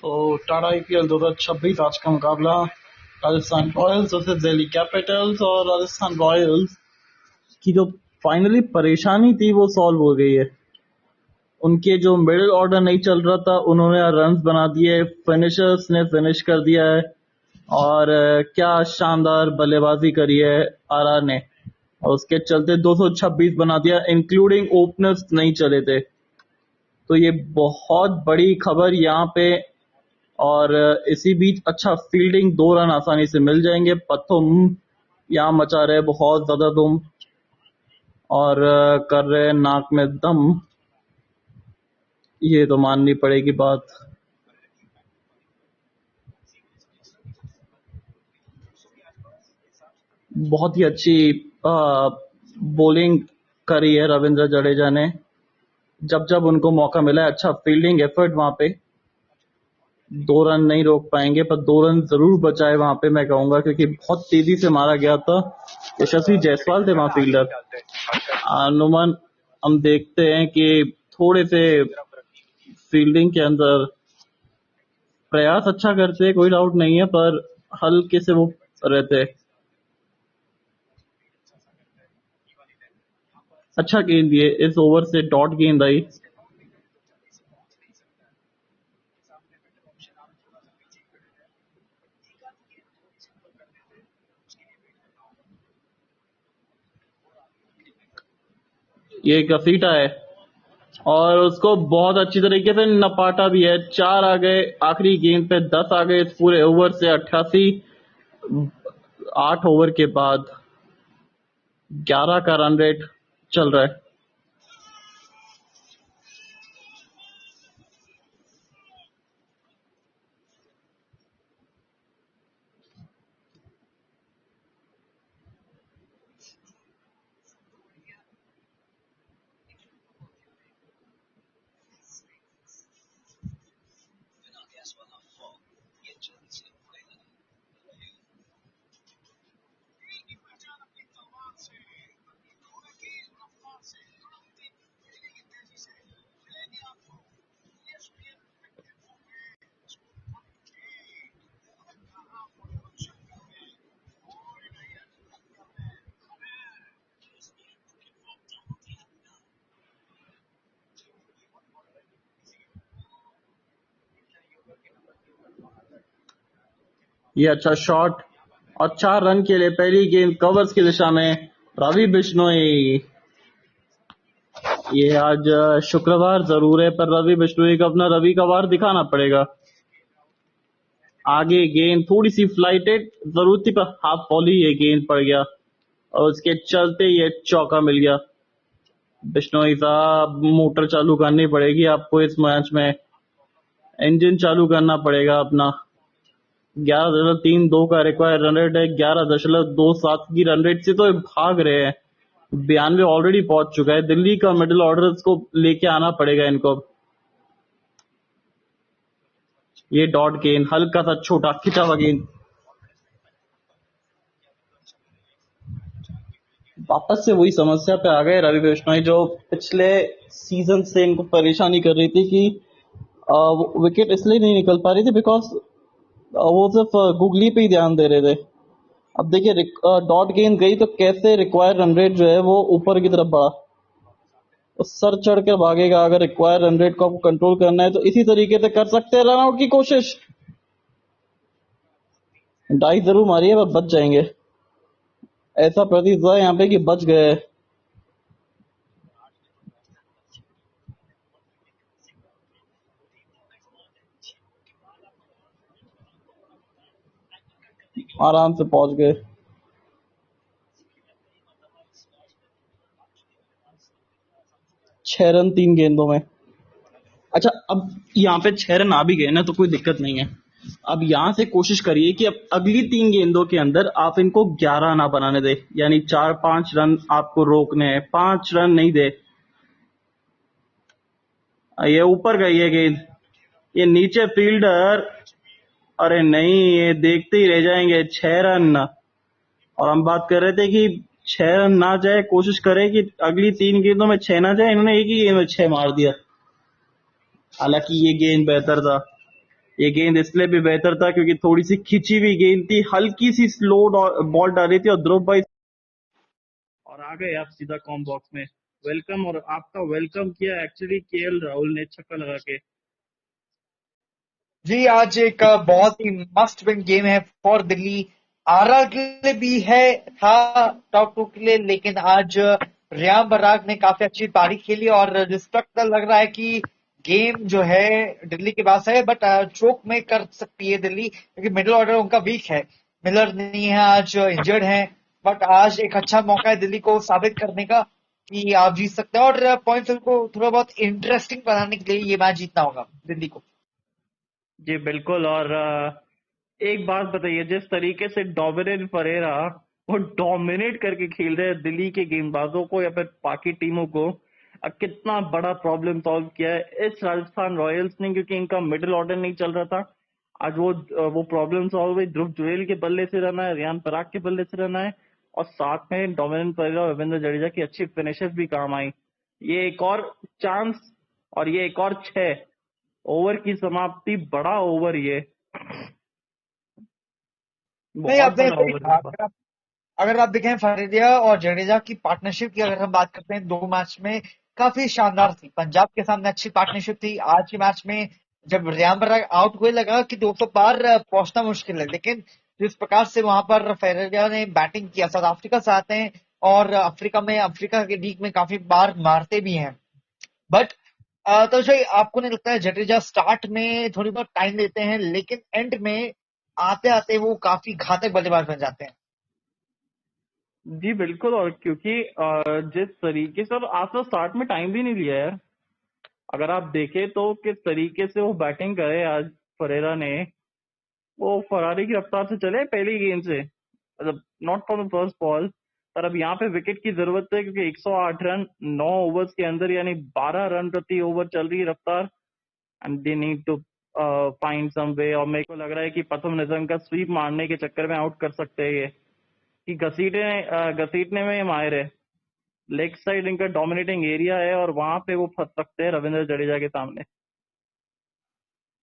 तो टाटा आईपीएल 2026 आज का मुकाबला Rajasthan Royals versus Delhi Capitals. और राजस्थान रॉयल्स की जो फाइनली परेशानी थी वो सॉल्व हो गई है। उनके जो मिडिल ऑर्डर नहीं चल रहा था उन्होंने रन्स बना दिए, फिनिशर्स ने फिनिश कर दिया है। और क्या शानदार बल्लेबाजी करी है आरआर ने, और उसके चलते 226 बना दिया, इंक्लूडिंग ओपनर्स नहीं चले थे। तो ये बहुत बड़ी खबर यहाँ पे। और इसी बीच अच्छा फील्डिंग, 2 रन आसानी से मिल जाएंगे। पथुम यहाँ मचा रहे बहुत ज्यादा दुम, और कर रहे नाक में दम, ये तो माननी पड़ेगी बात। बहुत ही अच्छी बॉलिंग करी है रविंद्र जडेजा ने। जब जब उनको मौका मिला है अच्छा फील्डिंग एफर्ट वहां पे। 2 रन नहीं रोक पाएंगे पर 2 रन जरूर बचाए वहां पे, मैं कहूंगा, क्योंकि बहुत तेजी से मारा गया था। यशस्वी जायसवाल थे वहां फील्डर। अनुमान हम देखते हैं कि थोड़े से फील्डिंग के अंदर प्रयास अच्छा करते, कोई डाउट नहीं है, पर हल्के से वो रहते। अच्छा गेंद दिए, इस ओवर से डॉट गेंद आई। ये घसीटा है और उसको बहुत अच्छी तरीके से नपाटा भी है। 4 आ गए आखिरी गेंद पे, 10 आ गए इस पूरे ओवर से। 88 8 ओवर के बाद 11 का रन रेट चल रहा है। ये अच्छा शॉट और 4 रन के लिए पहली गेंद कवर्स की दिशा में। रवि बिश्नोई, ये आज शुक्रवार जरूर है पर रवि बिश्नोई को अपना रवि का वार दिखाना पड़ेगा। आगे गेंद थोड़ी सी फ्लाइटेड, जरूरत थी पर हाफ बॉल ही ये गेंद पड़ गया, और उसके चलते ये चौका मिल गया। बिश्नोई साहब, मोटर चालू करनी पड़ेगी आपको इस मैच में, इंजन चालू करना पड़ेगा अपना। 11.32 का रिक्वायर्ड रन रेट है, 11.27 की रन रेट से तो भाग रहे हैं। 92 ऑलरेडी पहुंच चुका है। दिल्ली का मिडिल ऑर्डर को लेके आना पड़ेगा इनको। ये डॉट गेंद, हल्का सा छोटा खिंचा हुआ गेंद, वापस से वही समस्या पे आ गए रवि बिश्नोई, जो पिछले सीजन से इनको परेशानी कर रही थी कि विकेट इसलिए नहीं निकल पा रही थी बिकॉज वो सिर्फ गुगली पे ही ध्यान दे रहे थे। अब देखिए डॉट गेंद गई तो कैसे रिक्वायर्ड रन रेट जो है वो ऊपर की तरफ बढ़ा। तो सर चढ़ कर भागेगा। अगर रिक्वायर्ड रन रेट को आपको कंट्रोल करना है तो इसी तरीके से कर सकते हैं रन आउट की कोशिश। डाई जरूर मारी है पर बच जाएंगे, ऐसा प्रतीत हुआ यहाँ पे कि बच गए। आराम से पहुंच गए। 6 रन 3 गेंदों में। अच्छा, अब यहाँ पे 6 रन आ भी गए ना तो कोई दिक्कत नहीं है। अब यहाँ से कोशिश करिए कि अब अगली 3 गेंदों के अंदर आप इनको 11 ना बनाने दे, यानी 4-5 रन आपको रोकने हैं, 5 रन नहीं दे। ये ऊपर गई है गेंद, ये नीचे फील्डर, अरे नहीं, ये देखते ही रह जाएंगे। 6 रन। और हम बात कर रहे थे कि 6 रन ना जाए, कोशिश करें कि अगली 3 गेंदों में 6 ना जाए। इन्होंने एक ही गेंद में 6 मार दिया, हालांकि ये गेंद बेहतर था। ये गेंद इसलिए भी बेहतर था क्योंकि थोड़ी सी खिंची हुई गेंद थी, हल्की सी स्लो बॉल डाली थी और ध्रुव भाई और आ गए आप सीधा कॉम बॉक्स में। वेलकम, और आपका वेलकम किया एक्चुअली केएल राहुल ने छक्का लगा के। जी, आज एक बहुत ही मस्ट विन गेम है फॉर दिल्ली। आरआर के लिए भी है, था टॉप 2 के लिए, लेकिन आज रियान पराग ने काफी अच्छी पारी खेली और जिस वक्त लग रहा है कि गेम जो है दिल्ली के पास है, बट चोक में कर सकती है दिल्ली क्योंकि मिडिल ऑर्डर उनका वीक है। मिलर नहीं है, आज इंजर्ड है, बट आज एक अच्छा मौका है दिल्ली को साबित करने का कि आप जीत सकते हैं और पॉइंट्स को थोड़ा बहुत इंटरेस्टिंग बनाने के लिए ये मैच जीतना होगा दिल्ली को। जी बिल्कुल। और एक बात बताइए, जिस तरीके से डोमिनिक परेरा वो डोमिनेट करके खेल रहे हैं दिल्ली के गेंदबाजों को या फिर बाकी टीमों को, कितना बड़ा प्रॉब्लम सॉल्व किया है इस राजस्थान रॉयल्स ने, क्योंकि इनका मिडिल ऑर्डर नहीं चल रहा था। आज वो प्रॉब्लम सॉल्व हुई। ध्रुव जुरेल के बल्ले से रन है, रियान पराग के बल्ले से रन है, और साथ में डोमिनिक परेरा और रविंद्र जडेजा की अच्छी फिनिशेस भी काम आई। ये एक और चांस, और ये एक और 6 ओवर की समाप्ति, बड़ा ओवर ये, नहीं, बहुत आपने बड़ा सही ओवर कहा। है। अगर आप देखें फरीदिया और जडेजा की पार्टनरशिप की, अगर हम बात करते हैं, 2 मैच में काफी शानदार थी। पंजाब के सामने अच्छी पार्टनरशिप थी। आज के मैच में जब रियान पराग आउट हुए लगा कि 200 पार पहुंचना मुश्किल है, लेकिन जिस प्रकार से वहां पर फेरेरा ने बैटिंग किया, साउथ अफ्रीका से आते हैं और अफ्रीका के लीग में काफी बार मारते भी हैं। बट तो भाई, आपको नहीं लगता है जडेजा स्टार्ट में थोड़ी बहुत टाइम देते हैं लेकिन एंड में आते आते वो काफी घातक बल्लेबाज बन जाते हैं? जी बिल्कुल। और क्योंकि जिस तरीके से, और आज तो स्टार्ट में टाइम भी नहीं लिया यार, अगर आप देखें तो किस तरीके से वो बैटिंग करे आज फरेरा ने, वो फरारी की रफ्तार से चले पहली गेंद से, मतलब not for the first ball. पर अब यहाँ पे विकेट की जरूरत है क्योंकि 108 रन 9 ओवर्स के अंदर, यानी 12 रन प्रति ओवर चल रही है रफ्तार, and they need to find some way. और मेरे को लग रहा है कि प्रथम निज़म का स्वीप मारने के चक्कर में आउट कर सकते हैं ये, कि घसीटने में ये माहिर है। लेग साइड इनका डोमिनेटिंग एरिया है और वहां पे वो फंस सकते हैं रविंद्र जडेजा के सामने।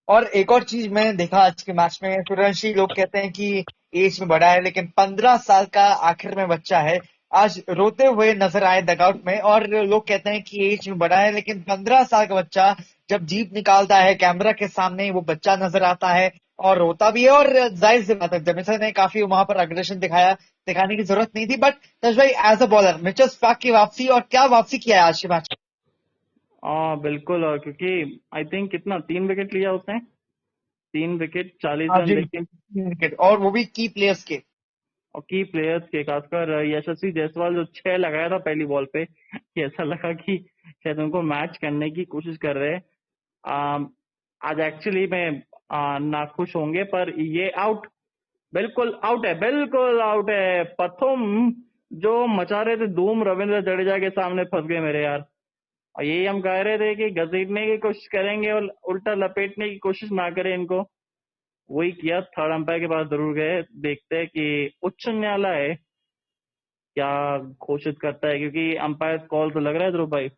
और एक और चीज मैंने देखा आज के मैच में, सूर्यवंशी लोग कहते हैं कि एज में बड़ा है, लेकिन 15 साल का आखिर में बच्चा है। आज रोते हुए नजर आए डगआउट में, और लोग कहते हैं कि एज में बड़ा है, लेकिन 15 साल का बच्चा जब जीप निकालता है कैमरा के सामने, वो बच्चा नजर आता है और रोता भी है। और जाहिर सी बात है, जमेसन ने काफी वहां पर अग्रेशन दिखाया, दिखाने की जरूरत नहीं थी, बट तज भाई as a bowler Mitchell Starc की वापसी, और क्या वापसी किया है आज के मैच हाँ बिल्कुल। और क्योंकि आई थिंक कितना 3 विकेट लिया उसने, 3 विकेट 40 में? रन जी, लेके। 3 विकेट, और वो भी की प्लेयर्स के। और की प्लेयर्स के, खासकर यशस्वी जायसवाल जो 6 लगाया था पहली बॉल पे, कि ऐसा लगा कि शायद उनको मैच करने की कोशिश कर रहे हैं। आज एक्चुअली में नाखुश होंगे, पर ये आउट, बिल्कुल आउट है, बिल्कुल आउट है। प्रथम जो मचा रहे थे धूम रविंद्र जडेजा के सामने फंस गए मेरे यार। और यही हम कह रहे थे कि घसीटने की कोशिश करेंगे और उल्टा लपेटने की कोशिश ना करें इनको। वही किया, थर्ड अंपायर के पास जरूर गए, देखते हैं कि उच्च न्यायालय क्या घोषित करता है, क्योंकि अंपायर कॉल तो लग रहा है ध्रुव भाई।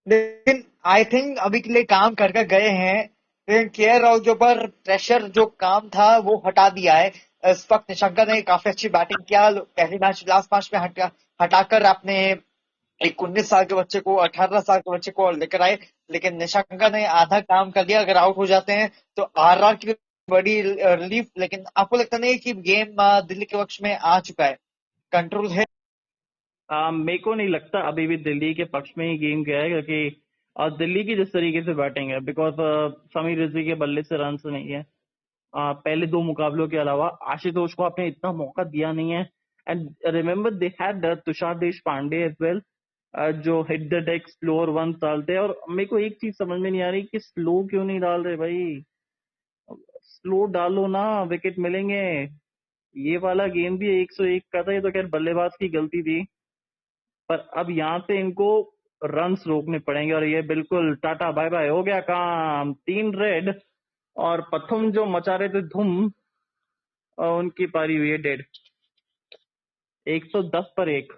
लेकिन आई थिंक अभी के लिए काम करके गए हैं, लेकिन केएल राहुल के ऊपर प्रेशर जो काम था वो हटा दिया है। इस वक्त निशंका ने काफी अच्छी बैटिंग किया, पहली मैच लास्ट मैच में हटाकर आपने एक 19 साल के बच्चे को, 18 साल के बच्चे को लेकर आए, लेकिन निशंका ने आधा काम कर लिया। अगर आउट हो जाते हैं तो आरआर की बड़ी रिलीफ। लेकिन आपको लगता नहीं कि गेम दिल्ली के पक्ष में आ चुका है, कंट्रोल है? मेरे को नहीं लगता अभी भी दिल्ली के पक्ष में ही गेम गया है, क्योंकि दिल्ली की जिस तरीके से बैटिंग है, बिकॉज समीर रिजवी के बल्ले से रन नहीं है। पहले 2 मुकाबलों के अलावा आशुतोष को आपने इतना मौका दिया नहीं है। And remember they had Tushar देश पांडे एज वेल, जो hit the deck slower one डालते हैं। और मेरे को एक चीज समझ में नहीं आ रही कि स्लो क्यों नहीं डाल रहे भाई, स्लो डालो ना, विकेट मिलेंगे। ये वाला गेम भी 101 का था, ये तो खैर बल्लेबाज की गलती थी, पर अब यहाँ से इनको रन्स रोकने पड़ेंगे। और ये बिल्कुल टाटा बाय बाय हो गया काम, 3 रेड। और प्रथम जो मचा रहे थे धूम, उनकी पारी हुई है डेड, 110 पर 1।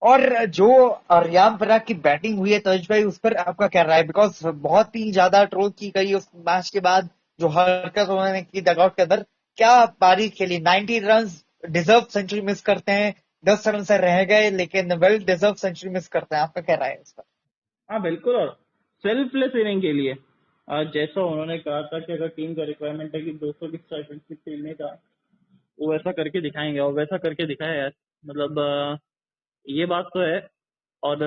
और जो रियान पराग की बैटिंग हुई है तनुज भाई, उस पर आपका क्या राय है? बिकॉज बहुत ही ज्यादा ट्रोल की गई उस मैच के बाद, जो हरकत उन्होंने की डगआउट के अंदर। क्या पारी खेली, 90 रन, डिजर्व सेंचुरी मिस करते हैं, 10 रन से रह गए लेकिन वेल डिजर्व सेंचुरी मिस करते हैं। आपका क्या राय है इस पर? हाँ बिल्कुल, और सेल्फलेस इनिंग के लिए जैसा उन्होंने कहा था कि अगर टीम का रिक्वायरमेंट है कि 200 की स्ट्राइक खेलने का, वो वैसा करके दिखाएंगे और वैसा करके दिखाया यार। मतलब ये बात तो है। और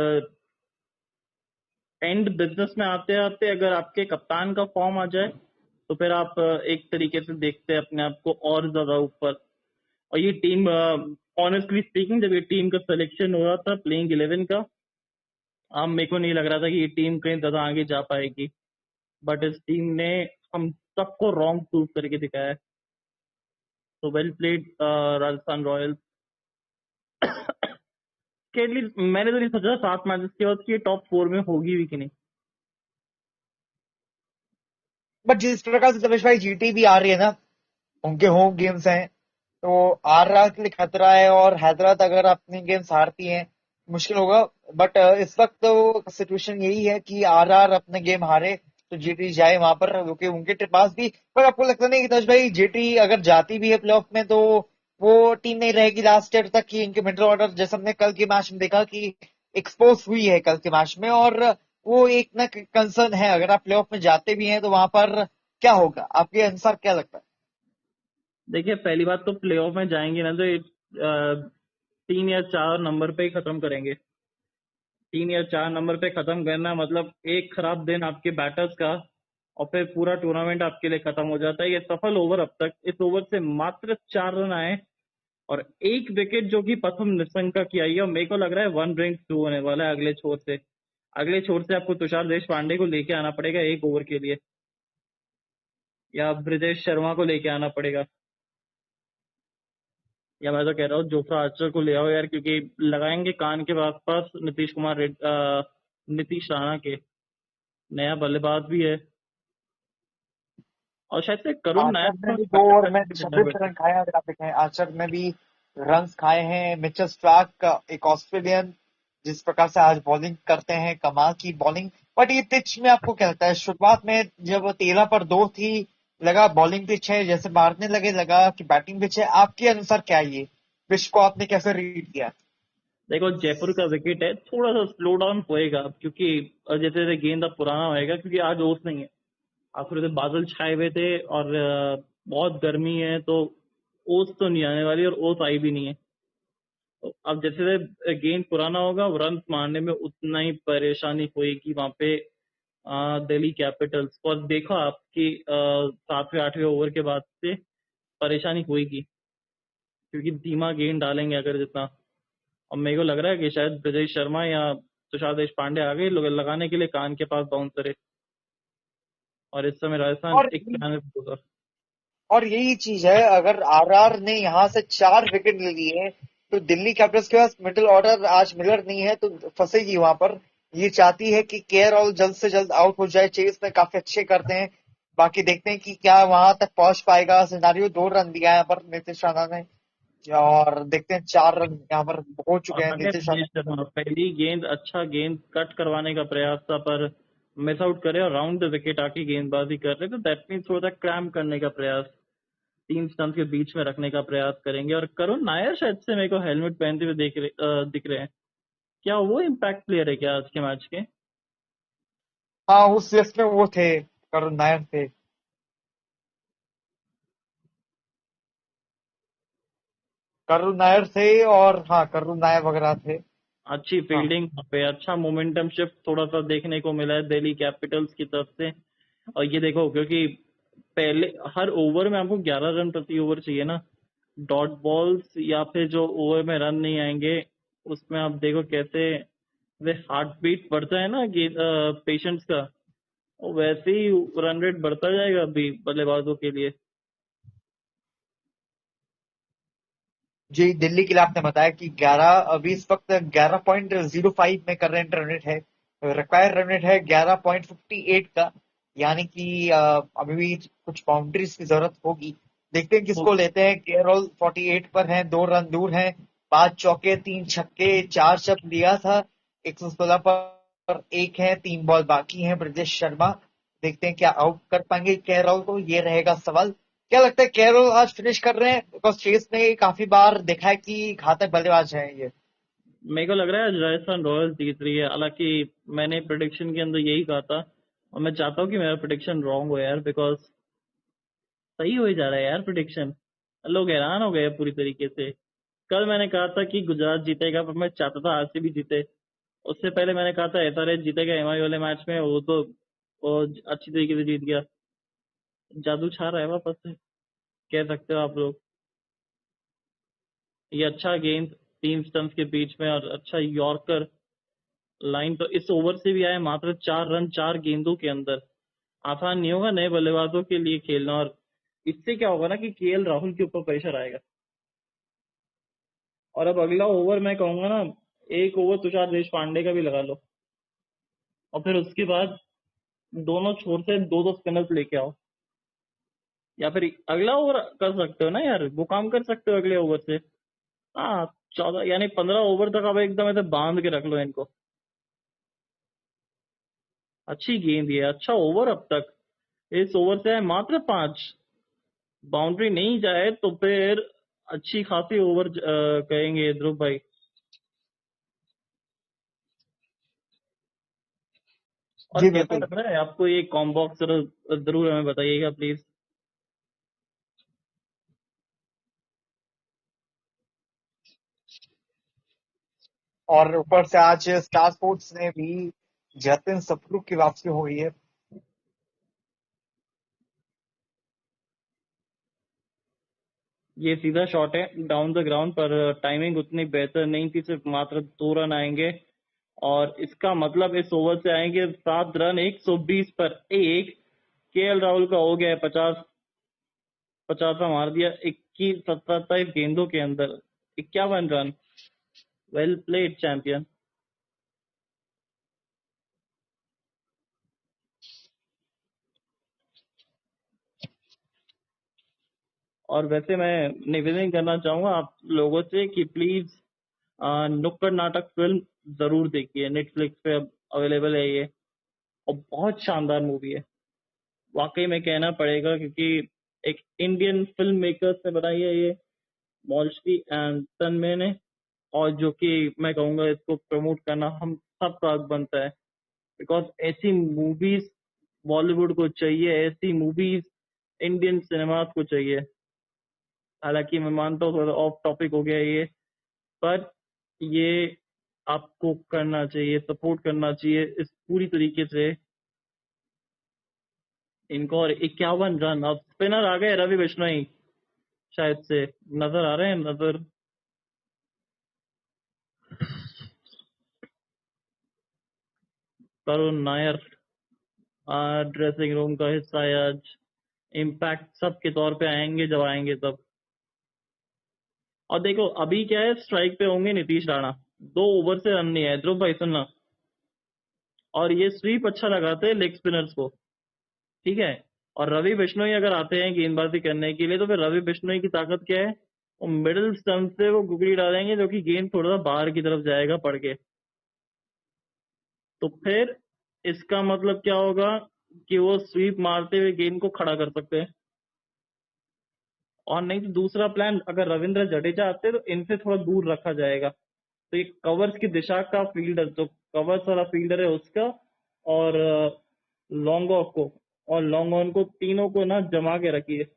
एंड बिजनेस में आते आते अगर आपके कप्तान का फॉर्म आ जाए तो फिर आप एक तरीके से देखते हैं अपने आप को और ज्यादा ऊपर। और ये टीम, ऑनेस्टली स्पीकिंग, जब ये टीम का सिलेक्शन हो रहा था प्लेइंग 11 का, अब मेरे को नहीं लग रहा था कि ये टीम कहीं ज्यादा आगे जा पाएगी। बट इस टीम ने हम सबको रॉन्ग प्रूव करके दिखाया है। तो वेल प्लेड राजस्थान रॉयल्स। के लिए मैंने तो नहीं सोचा 7 मैचेस के बाद कि ये टॉप 4 में होगी भी कि नहीं। बट जिस प्रकार से तपेश भाई जीटी भी आ रही है ना, उनके होम गेम्स हैं, तो आरआर के लिए खतरा है। और हैदराबाद अगर अपने गेम्स हारती हैं, मुश्किल होगा। बट इस वक्त तो सिचुएशन यही है कि आरआर अपने गेम हारे तो जीटी जाए वहां पर, क्योंकि उनके पास भी। पर आपको लगता नहीं कि तज भाई जीटी अगर जाती भी है प्लेऑफ में तो वो टीम नहीं रहेगी लास्ट ईयर तक? कि इनके मिडिल ऑर्डर, जैसे हमने कल के मैच में देखा कि एक्सपोज हुई है कल के मैच में, और वो एक ना कंसर्न है। अगर आप प्लेऑफ में जाते भी हैं तो वहां पर क्या होगा? आपके अनुसार क्या लगता है? देखिए, पहली बात तो प्लेऑफ में जाएंगे ना तो ये 3 या 4 नंबर पे ही खत्म करेंगे। 3 या 4 नंबर पे खत्म करना मतलब एक खराब दिन आपके बैटर्स का और फिर पूरा टूर्नामेंट आपके लिए खत्म हो जाता है। ये सफल ओवर अब तक, इस ओवर से मात्र 4 रन आए और एक विकेट जो कि प्रथम निशंका की आई है। और मेरे को लग रहा है 1 ब्रेक 2 होने वाला है अगले छोर से। अगले छोर से आपको तुषार देश पांडे को लेके आना पड़ेगा एक ओवर के लिए, या ब्रिजेश शर्मा को लेके आना पड़ेगा, या मैं तो कह रहा हूँ जोफ्रा आर्चर को ले आओ यार, क्योंकि लगाएंगे कान के आसपास नीतीश कुमार नीतीश राणा के। नया बल्लेबाज भी है और शायद से करुण आर्चर ने नायर भी 2 ओवर में को 26 रन खाए हैं। अगर आप देखें, आर्चर ने भी रन खाए हैं। मिचेल स्टार्क का, एक ऑस्ट्रेलियन, जिस प्रकार से आज बॉलिंग करते हैं, कमाल की बॉलिंग। बट ये पिच में आपको क्या लगता है? शुरुआत में जब 13 पर 2 थी, लगा बॉलिंग पिच है, जैसे मारने लगे लगा कि बैटिंग पिच है। आपके अनुसार क्या है ये पिच को आपने कैसे रीड किया? देखो, जयपुर का विकेट है, थोड़ा सा स्लो डाउन होएगा अब, क्योंकि जैसे जैसे गेंद अब पुराना होएगा, क्योंकि आज ओस नहीं है। आखिर से बादल छाए हुए थे और बहुत गर्मी है, तो ओस तो नहीं आने वाली और ओस आई भी नहीं है। तो अब जैसे जैसे गेंद पुराना होगा, रन मारने में उतना ही परेशानी होएगी वहां पे दिल्ली कैपिटल्स को। और देखो आपकी 7वें 8वें ओवर के बाद से परेशानी होएगी, क्योंकि धीमा गेंद डालेंगे अगर जितना। और मेरे को लग रहा है कि शायद ब्रिजेश शर्मा या तुषार देश पांडे आ गए लगाने के लिए कान के पास बाउंसर है। और इस समय राजस्थान और एक planet होगा। और यही चीज है, अगर आरआर ने यहाँ से 4 विकेट ले लिए तो दिल्ली कैपिटल्स के पास मिडिल ऑर्डर आज मिलर नहीं है, तो फंसेगी वहां पर। ये चाहती है कि केएल जल्द से जल्द आउट हो जाए। चेस में काफी अच्छे करते हैं, बाकी देखते हैं कि क्या वहां तक पहुंच पाएगा। सिनारियो 2 रन दिया है यहाँ पर नीतीश राणा ने, और देखते हैं 4 रन यहाँ पर हो चुके और हैं अगर नीतीश ब्रिजेश राणा। शर्मा पहली गेंद अच्छा गेंद कट करवाने का प्रयास था पर मिस आउट करे और राउंड द विकेट आके गेंदबाजी कर रहे, तो दैट मीन्स थोड़ा सा क्रैम्प करने का प्रयास, 3 स्टंप के बीच में रखने का प्रयास करेंगे। और करुण नायर शायद से मेरे को हेलमेट पहनते हुए दिख रहे हैं। क्या वो इम्पैक्ट प्लेयर है क्या आज के मैच के? हाँ, उस लिस्ट में वो थे, करुण नायर थे। करुण नायर थे, और हाँ, करुण नायर वगैरह थे। अच्छी हाँ, फील्डिंग पे, अच्छा मोमेंटम शिफ्ट थोड़ा सा देखने को मिला है दिल्ली कैपिटल्स की तरफ से। और ये देखो, क्योंकि पहले हर ओवर में आपको 11 रन प्रति ओवर चाहिए ना। डॉट बॉल्स या फिर जो ओवर में रन नहीं आएंगे, उसमें आप देखो कैसे वे हार्ट बीट बढ़ता है ना कि पेशेंट्स का, और वैसे ही रन रेट बढ़ता जाएगा अभी बल्लेबाजों के लिए। जी, दिल्ली के लिए आपने बताया कि 11, अभी इस वक्त 11.05 में करंट रन रेट है। रिक्वायर्ड रन रेट है 11.58 का, यानी कि अभी भी कुछ बाउंड्रीज की जरूरत होगी। देखते हैं तो किसको लेते हैं। केरल 48 पर हैं, 2 रन दूर हैं। 5 चौके 3 छक्के 4 जब लिया था 116 पर 1 है, 3 बॉल बाकी हैं। ब्रजेश शर्मा देखते हैं क्या आउट कर पाएंगे केरल को, ये रहेगा सवाल। क्या लगता है केरल आज फिनिश कर रहे हैं? बिकॉज चेस ने काफी बार देखा है कि घातक बल्लेबाज है ये। मेरे को लग रहा है आज राजस्थान रॉयल्स जीत रही है, हालांकि मैंने प्रिडिक्शन के अंदर यही कहा था और मैं चाहता हूँ कि मेरा प्रिडिक्शन रॉन्ग हो यार, बिकॉज सही हो ही जा रहा है यार प्रिडिक्शन। लोग हैरान हो गए पूरी तरीके से। कल मैंने कहा था कि गुजरात जीतेगा, पर मैं चाहता था आरसीबी जीते। उससे पहले मैंने कहा था एसआरएच जीतेगा एमआई वाले मैच में, वो अच्छी तरीके से जीत गया। जादू छा रहा है वापस से, कह सकते हो आप लोग। ये अच्छा गेंद 3 स्टंप्स के बीच में और अच्छा यॉर्कर लाइन, तो इस ओवर से भी आए मात्र 4 रन 4 गेंदों के अंदर। आसान नहीं होगा नए बल्लेबाजों के लिए खेलना, और इससे क्या होगा ना कि केएल राहुल के ऊपर प्रेशर आएगा। और अब अगला ओवर मैं कहूंगा ना, एक ओवर तुषार देश पांडे का भी लगा लो, और फिर उसके बाद दोनों छोर से दो दो स्पिनर्स लेके आओ। या फिर अगला ओवर कर सकते हो ना यार, वो काम कर सकते हो अगले ओवर से। हाँ, 14 यानी 15 ओवर तक अब एकदम ऐसे बांध के रख लो इनको। अच्छी गेंद ये, अच्छा ओवर अब तक। इस ओवर से है मात्र 5। बाउंड्री नहीं जाए तो फिर अच्छी खासी ओवर कहेंगे ध्रुव भाई। और जी कैसा बिल्कुल। लग रहा है आपको ये कॉम्बॉक्स, जरूर जरूर हमें बताइएगा प्लीज। और ऊपर से आज स्टार स्पोर्ट्स ने भी जतिन सप्रू की वापसी हुई है। ये सीधा शॉट है डाउन द ग्राउंड, पर टाइमिंग उतनी बेहतर नहीं थी, सिर्फ मात्र 2 रन आएंगे। और इसका मतलब इस ओवर से आएंगे 7 रन 120 पर 1। केएल राहुल का हो गया है 50। 50 मार दिया 21 27 गेंदों के अंदर, 51 रन। Well played champion. और वैसे मैं निवेदन करना चाहूंगा आप लोगों से कि प्लीज नुक्कड़ नाटक फिल्म जरूर देखिए, नेटफ्लिक्स पे अब अवेलेबल है ये, और बहुत शानदार मूवी है। वाकई में कहना पड़ेगा, क्योंकि एक इंडियन फिल्म मेकर्स ने बनाई है ये, मौलवी एंड तन्मय ने। और जो कि मैं कहूंगा इसको प्रमोट करना हम सबका हक बनता है, बिकॉज ऐसी मूवीज बॉलीवुड को चाहिए, ऐसी मूवीज इंडियन सिनेमास को चाहिए। हालांकि मैं मानता हूँ थोड़ा ऑफ टॉपिक हो गया ये, पर ये आपको करना चाहिए, सपोर्ट करना चाहिए इस पूरी तरीके से इनको। और 51 रन, अब स्पिनर आ गए रवि बिश्नोई, शायद से नजर आ रहे हैं, नजर। करुण नायर ड्रेसिंग रूम का हिस्सा है आज। इम्पैक्ट सब के तौर पे आएंगे जब आएंगे तब। और देखो अभी क्या है, स्ट्राइक पे होंगे नीतीश राणा। 2 ओवर से रन नहीं आए, ध्रुव भाई सुनना। और ये स्वीप अच्छा लगाते हैं लेग स्पिनर्स को, ठीक है। और रवि बिश्नोई अगर आते हैं गेंदबाजी करने के लिए, तो फिर रवि बिश्नोई की ताकत क्या है, वो मिडिल स्टंप से वो गुगली डालेंगे, जो कि गेंद थोड़ा सा बाहर की तरफ जाएगा पड़ के। तो फिर इसका मतलब क्या होगा कि वो स्वीप मारते हुए गेंद को खड़ा कर सकते हैं। और नहीं तो दूसरा प्लान, अगर रविंद्र जडेजा आते तो इनसे थोड़ा दूर रखा जाएगा। तो एक कवर्स की दिशा का फील्डर, जो कवर्स वाला फील्डर है उसका, और लॉन्ग ऑफ को और लॉन्ग ऑन को, तीनों को ना जमा के रखिए।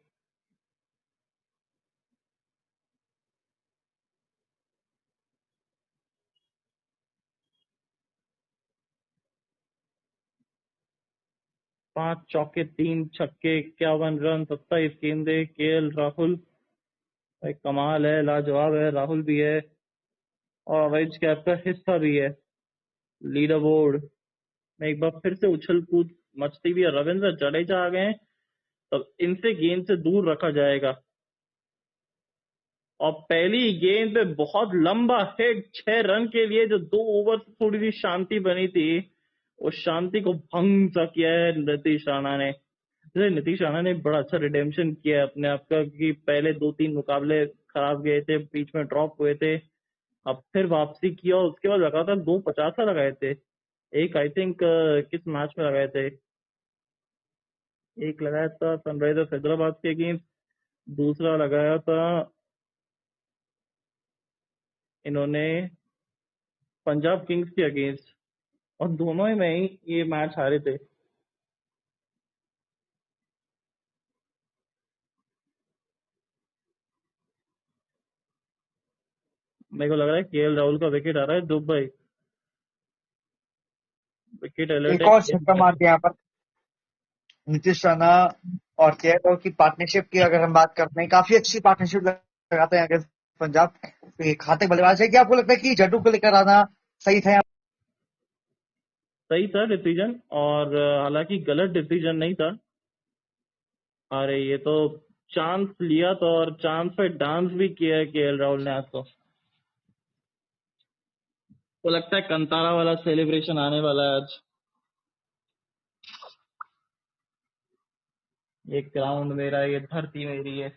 5 चौके 3 छक्के 51 रन 27 गेंदे, केएल राहुल भाई कमाल है, लाजवाब है, राहुल भी है और ऑरेंज कैप का हिस्सा भी है। लीडर बोर्ड में एक बार फिर से उछल कूद मचती हुई है। रविंद्र जडेजा आ गए हैं, तब इनसे गेंद से दूर रखा जाएगा। और पहली गेंद पे बहुत लंबा हिट 6 रन के लिए, जो 2 ओवर से थोड़ी सी शांति बनी थी, उस शांति को भंग सा किया है नीतीश राणा ने। जैसे नीतीश राणा ने बड़ा अच्छा रिडेम्पशन किया है अपने आप का, कि पहले 2-3 मुकाबले खराब गए थे, बीच में ड्रॉप हुए थे, अब फिर वापसी किया, उसके बाद लगातार 250 लगाए थे। एक आई थिंक किस मैच में लगाए थे, एक लगाया था सनराइजर्स हैदराबाद के अगेंस्ट, दूसरा लगाया था इन्होंने पंजाब किंग्स के अगेंस्ट, और दोनों ही में ही ये मैच हारे थे। मेरे को लग रहा है केएल राहुल का विकेट आ रहा है, दुबई विकेट अलर्ट एक है और छक्का मार KL। दिया यहाँ पर नीतीश राणा और केएल की पार्टनरशिप की अगर हम बात करते हैं, काफी अच्छी पार्टनरशिप लगाते हैं अगर पंजाब। तो ये घातक बल्लेबाज है। क्या आपको लगता है कि जड्डू को लेकर आना सही था? सही था डिसीजन, और हालांकि गलत डिसीजन नहीं था। अरे ये तो चांस लिया था, और चांस पे डांस भी किया है केएल राहुल ने आज तो लगता है कंतारा वाला सेलिब्रेशन आने वाला है आज। ये ग्राउंड मेरा है, ये धरती मेरी है।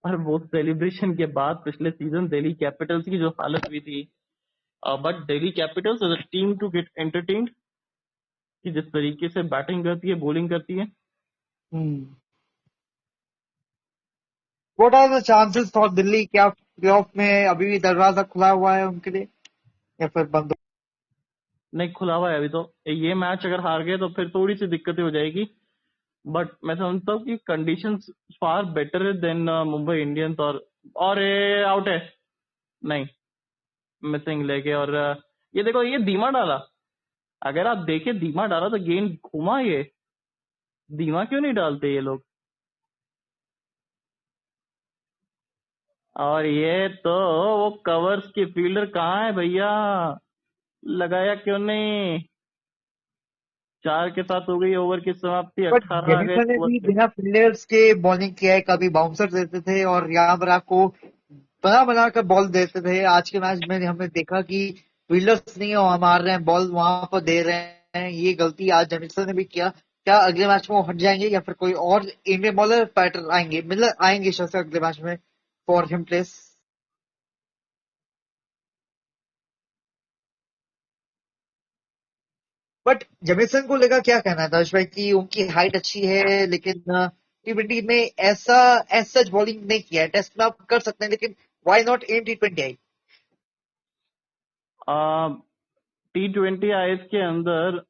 और वो सेलिब्रेशन के बाद पिछले सीजन दिल्ली कैपिटल्स की जो हालत हुई थी, but Delhi Capitals as a team to get entertained, कि जिस तरीके से बैटिंग करती है, बॉलिंग करती है। What are the chances for Delhi? क्या प्लेऑफ में अभी भी दरवाजा खुला हुआ है उनके लिए या फिर बंद? नहीं, खुला हुआ है अभी तो। ये मैच अगर हार गए तो फिर थोड़ी सी दिक्कतें हो जाएगी, बट मैं समझता हूँ कि conditions far better than Mumbai Indians. और ये आउट है, नहीं, मिसिंग लेके। और ये देखो, ये धीमा डाला। अगर आप देखें, धीमा डाला तो गेंद घुमा, ये धीमा क्यों नहीं डालते ये लोग। और ये तो वो कवर्स की फील्डर कहाँ है भैया, लगाया क्यों नहीं। 4 के साथ हो गई ओवर की समाप्ति, बट 18 आ गए जेमिसन ने ओवर भी के। बिना फील्डर्स के बॉलिंग किया है। कभी बाउंसर देते थे और यहाँ पर आपको बना बना कर बॉल देते थे। आज के मैच में हमने देखा कि फील्डर्स नहीं मार रहे हैं, बॉल वहां पर दे रहे हैं। ये गलती आज जेमिसन ने भी किया। क्या अगले मैच में वो हट जाएंगे या फिर कोई और इंडियन बॉलर पैटर्न आएंगे, मतलब आएंगे शायद से अगले मैच में for him place? But Jameson को लेकर क्या कहना है दर्श भाई कि उनकी हाइट अच्छी है लेकिन T20 में ऐसा एज सच बॉलिंग नहीं किया है। टेस्ट में आप कर सकते हैं लेकिन why not in T20 I? T20 Is के अंदर,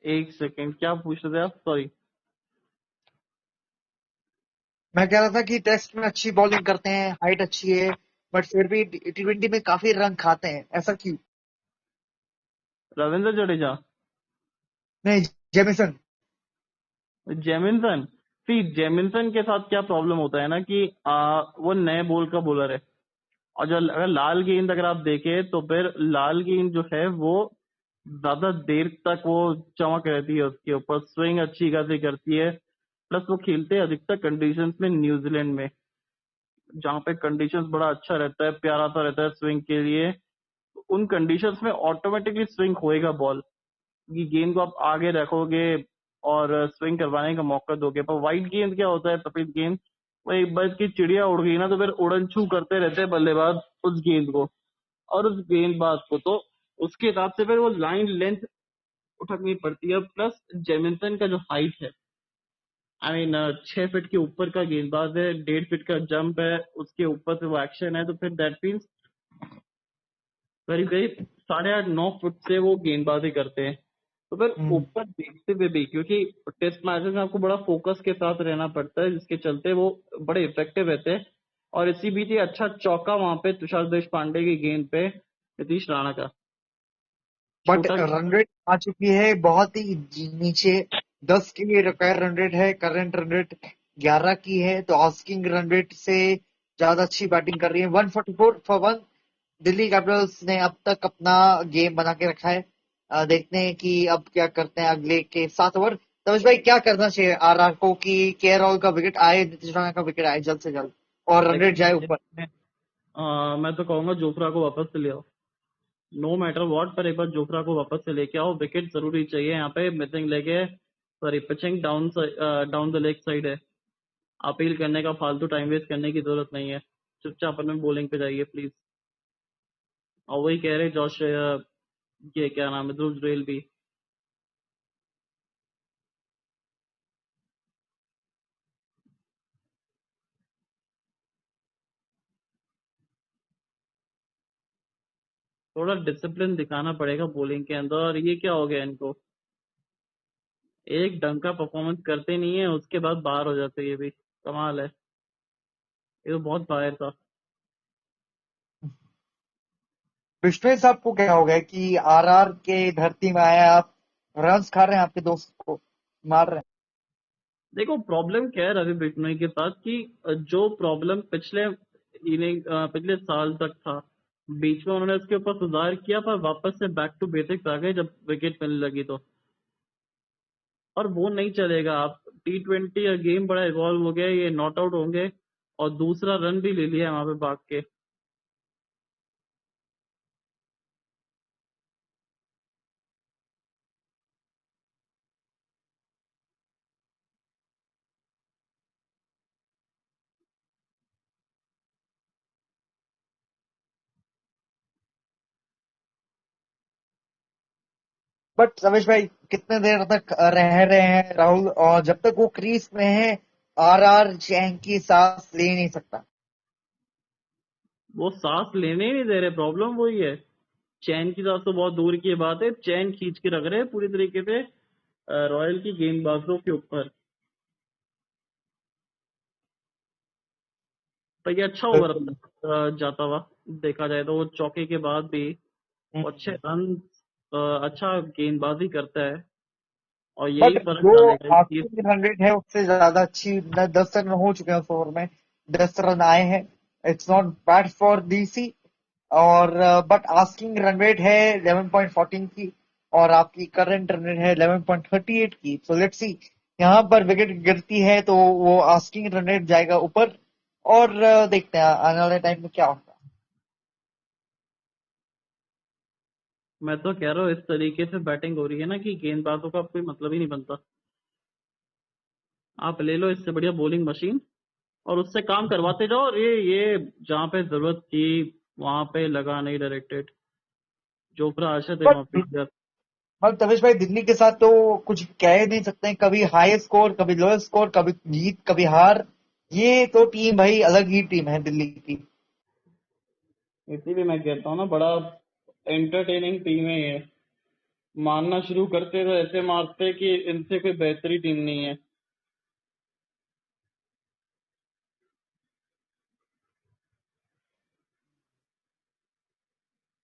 एक सेकेंड, क्या पूछ रहे थे आप, सॉरी। मैं कह रहा था कि टेस्ट में अच्छी बॉलिंग करते हैं, हाइट अच्छी है, बट फिर भी T20 में काफी रन खाते हैं, ऐसा क्यों? रविंद्र जडेजा, नहीं, जेमिसन। जेमिनसन। सी, जेमिनसन के साथ क्या प्रॉब्लम होता है ना कि वो नए बॉल का बॉलर है। और जो अगर लाल गेंद अगर आप देखें, तो फिर लाल गेंद जो है वो ज्यादा देर तक वो चमक रहती है उसके ऊपर, स्विंग अच्छी खासी करती है। प्लस वो खेलते हैं अधिकतर कंडीशंस में न्यूजीलैंड में, जहाँ पे कंडीशंस बड़ा अच्छा रहता है, प्यारा सा रहता है स्विंग के लिए। उन कंडीशंस में ऑटोमेटिकली स्विंग होएगा बॉल, कि गेंद को आप आगे रखोगे और स्विंग करवाने का मौका दोगे। पर व्हाइट गेंद क्या होता है, सफेद गेंद, वो एक बार की चिड़िया उड़ गई ना, तो फिर उड़न छू करते रहते हैं बल्लेबाज उस गेंद को, और उस गेंदबाज को तो उसके हिसाब से फिर वो लाइन लेंथ उठकनी पड़ती है। प्लस जेमिसन का जो हाइट है, आई मीन 6 फीट के ऊपर का गेंदबाज है, 1.5 फीट का जंप है, उसके ऊपर से वो एक्शन है, तो फिर दैट मीन्स करीब करीब 8.5 9 फुट से वो गेंदबाजी करते हैं। तो फिर हम्म ऊपर देखते हुए भी, क्योंकि टेस्ट मैचेस में आपको बड़ा फोकस के साथ रहना पड़ता है, जिसके चलते वो बड़े इफेक्टिव रहते हैं। और इसी बीच ये अच्छा चौका वहां पे तुषार देश पांडे की गेंद पे नीतीश राणा का, बट छोटा। रन रेट आ चुकी है बहुत ही नीचे। 10 की रिक्वायर रन रेट है, करंट रन रेट 11 की है, तो आस्किंग रन रेट से ज्यादा अच्छी बैटिंग कर रही है। 144 फॉर वन दिल्ली कैपिटल्स ने अब तक अपना गेम बना के रखा है। देखते हैं कि अब क्या करते हैं अगले के 7 ओवर। तमेश भाई, क्या करना चाहिए आरआर को कि के राहुल का विकेट आए, नीतीश राणा का विकेट आए जल्द से जल्द और रन रेट जाए ऊपर? देखिए, मैं तो कहूंगा जोफ्रा को वापस से ले आओ, नो मैटर व्हाट, पर एक बार जोफ्रा को वापस से लेके आओ। विकेट जरूरी चाहिए यहाँ पे, मिसिंग लेके, sorry, pitching down down the leg side है। अपील करने का फालतू टाइम वेस्ट करने की जरूरत नहीं है। चुपचाप अपने बॉलिंग पे जाइए प्लीज। और वही कह रहे जॉश, ये क्या नाम है, ध्रुव जुरैल भी। थोड़ा डिसिप्लिन दिखाना पड़ेगा बॉलिंग के अंदर। और ये क्या हो गया इनको, एक ढंग का परफॉर्मेंस करते नहीं है उसके बाद बाहर हो जाते हैं, ये भी कमाल है। ये तो बहुत बाहर था। विश्वेश साहब को क्या हो गया कि आरआर के धरती में आए आप, रन्स खा रहे हैं, आपके दोस्त को मार रहे हैं। देखो प्रॉब्लम क्या है रवि बिश्नोई के साथ कि जो प्रॉब्लम पिछले इनिंग पिछले साल तक था, बीच में उन्होंने उसके ऊपर सुधार किया पर वापस से बैक टू बेसिक्स आ गए जब विकेट मिलने लगी तो। और वो नहीं चलेगा। आप T20 या गेम बड़ा इवॉल्व हो गया, ये नॉट आउट होंगे और दूसरा रन भी ले लिया वहां पे भाग के। बट रमेश भाई, कितने देर तक रह रहे हैं राहुल, और जब तक वो क्रीज में है आरआर चैन की सांस ले नहीं सकता। वो सांस लेने ही नहीं दे रहे, प्रॉब्लम वही है। चैन की सांस तो बहुत दूर की बात है, चैन खींच के रख रहे हैं पूरी तरीके से रॉयल की गेंदबाजों के ऊपर। पर ये अच्छा ओवर बिल्कुल। जाता हुआ देखा जाए तो, वो चौके के बाद भी वो अच्छे रन, अच्छा गेंदबाजी करता है और यही बट फर्क जो डालेगा इस चीज। आस्किन रन रेट है उससे ज्यादा अच्छी 10 रन हो चुके हैं उस ओवर में, 10 रन आए हैं। It's not bad for DC. और बट आस्किंग रन रेट है 11.14 की, और आपकी करंट रन रेट है 11.38 की। सो लेट्स सी, यहाँ पर विकेट गिरती है तो वो आस्किंग रन रेट जाएगा ऊपर। और देखते हैं आने वाले टाइम में क्या होता है। मैं तो कह रहा हूँ इस तरीके से बैटिंग हो रही है ना कि गेंदबाजों का कोई मतलब ही नहीं बनता। आप ले लो इससे बढ़िया बॉलिंग मशीन और उससे काम करवाते जाओ। और ये जहाँ पे जरूरत थी वहां पे लगा नहीं directed. Chopra Arshad in but of. मतलब तवेश भाई, दिल्ली के साथ तो कुछ कह ही नहीं सकते हैं। कभी हाई स्कोर, कभी लो स्कोर, कभी जीत, कभी हार। ये तो टीम भाई अलग ही टीम है दिल्ली की। इसीलिए मैं कहता हूँ ना, बड़ा एंटरटेनिंग टीम है ये। मारना शुरू करते तो ऐसे मारते कि इनसे कोई बेहतरी टीम नहीं है।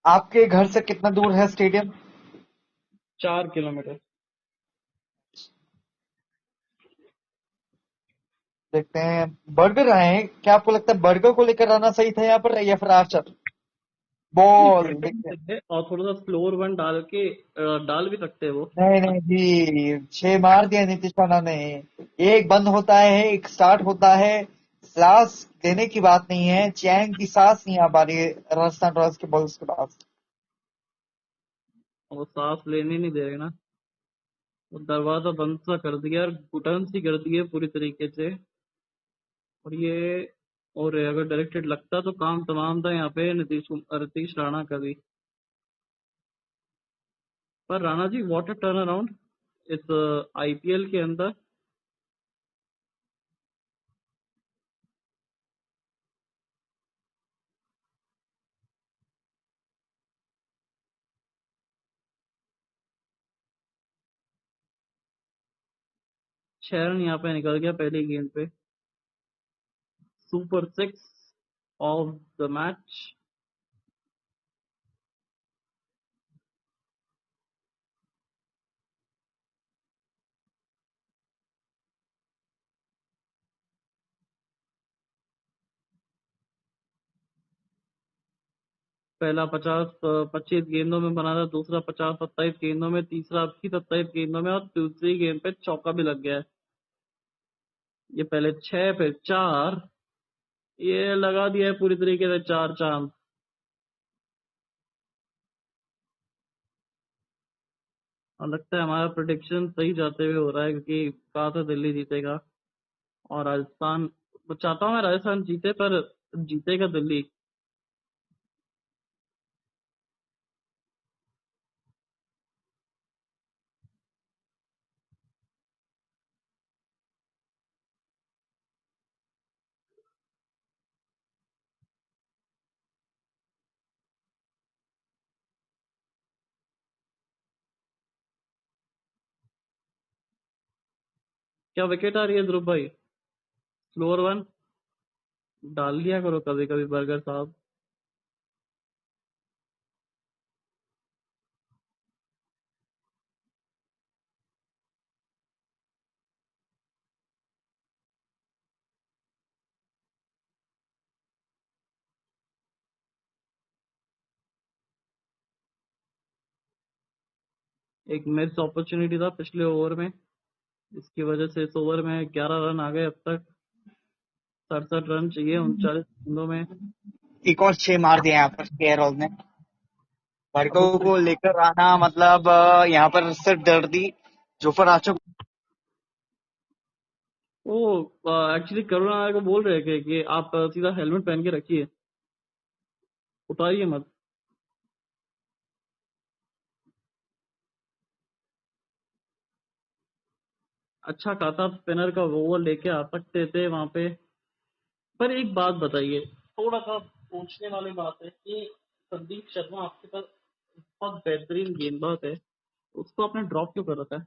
आपके घर से कितना दूर है स्टेडियम? 4 किलोमीटर। देखते हैं। बर्गर आए हैं, क्या आपको लगता है बर्गर को लेकर आना सही था यहाँ पर, या फिर आर्चर? नहीं, बॉल बर्गर भी देखते हैं। सही है और थोड़ा सा स्लोअर वन डाल के डाल भी सकते हैं वो। नहीं नहीं जी, 6 मार दिया नीतीश राणा ने। एक बंद होता है, एक स्टार्ट होता है। सांस लेने की बात नहीं है, चैन की सांस नहीं आ पा रही है राजस्थान रॉयल्स के बॉल्स के पास। और वो सांस लेने नहीं दे रहे ना। वो दरवाजा बंद सा कर दिया और घुटन सी कर दी है पूरी तरीके से। और ये, और अगर डायरेक्टेड लगता तो काम तमाम था यहाँ पे नीतीश राणा का भी। पर Rana ji, what a turn around इस IPL के अंदर। शेरन यहाँ पे निकल गया पहली गेंद पे। Super six of the match. पहला 25 गेंदों में बना था, दूसरा 27 गेंदों में, तीसरा भी 27 गेंदों में और दूसरी गेंद पे चौका भी लग गया है। ये पहले 6 पे 4, ये लगा दिया है पूरी तरीके से 4 चांद। और लगता है हमारा प्रोडिक्शन सही जाते हुए हो रहा है क्योंकि कहा था दिल्ली जीतेगा। और राजस्थान, चाहता हूँ मैं राजस्थान जीते, पर जीतेगा दिल्ली। क्या विकेट आ रही है ध्रुव भाई? स्लोअर वन डाल लिया करो कभी कभी बर्गर साहब। एक मिस अपॉर्चुनिटी था पिछले ओवर में, इसकी वजह से इस ओवर में 11 रन आ गए अब तक। 67 रन चाहिए 39 गेंदों में। एक और 6 मार दिया यहाँ पर केरल ने। अब भड़को उससे को लेकर आना मतलब यहाँ पर सिर्फ दर्दी जोफर आर्चर। वो एक्चुअली करुण नायर को बोल रहे थे कि आप सीधा हेलमेट पहन के रखिए, उतारिए मत। अच्छा खाता स्पिनर का ओवर लेके आ सकते थे वहां पे। पर एक बात बताइए, थोड़ा सा पूछने वाली बात है कि संदीप शर्मा आपके पास बहुत बेहतरीन गेंदबाज है, उसको आपने ड्रॉप क्यों कर रखा है?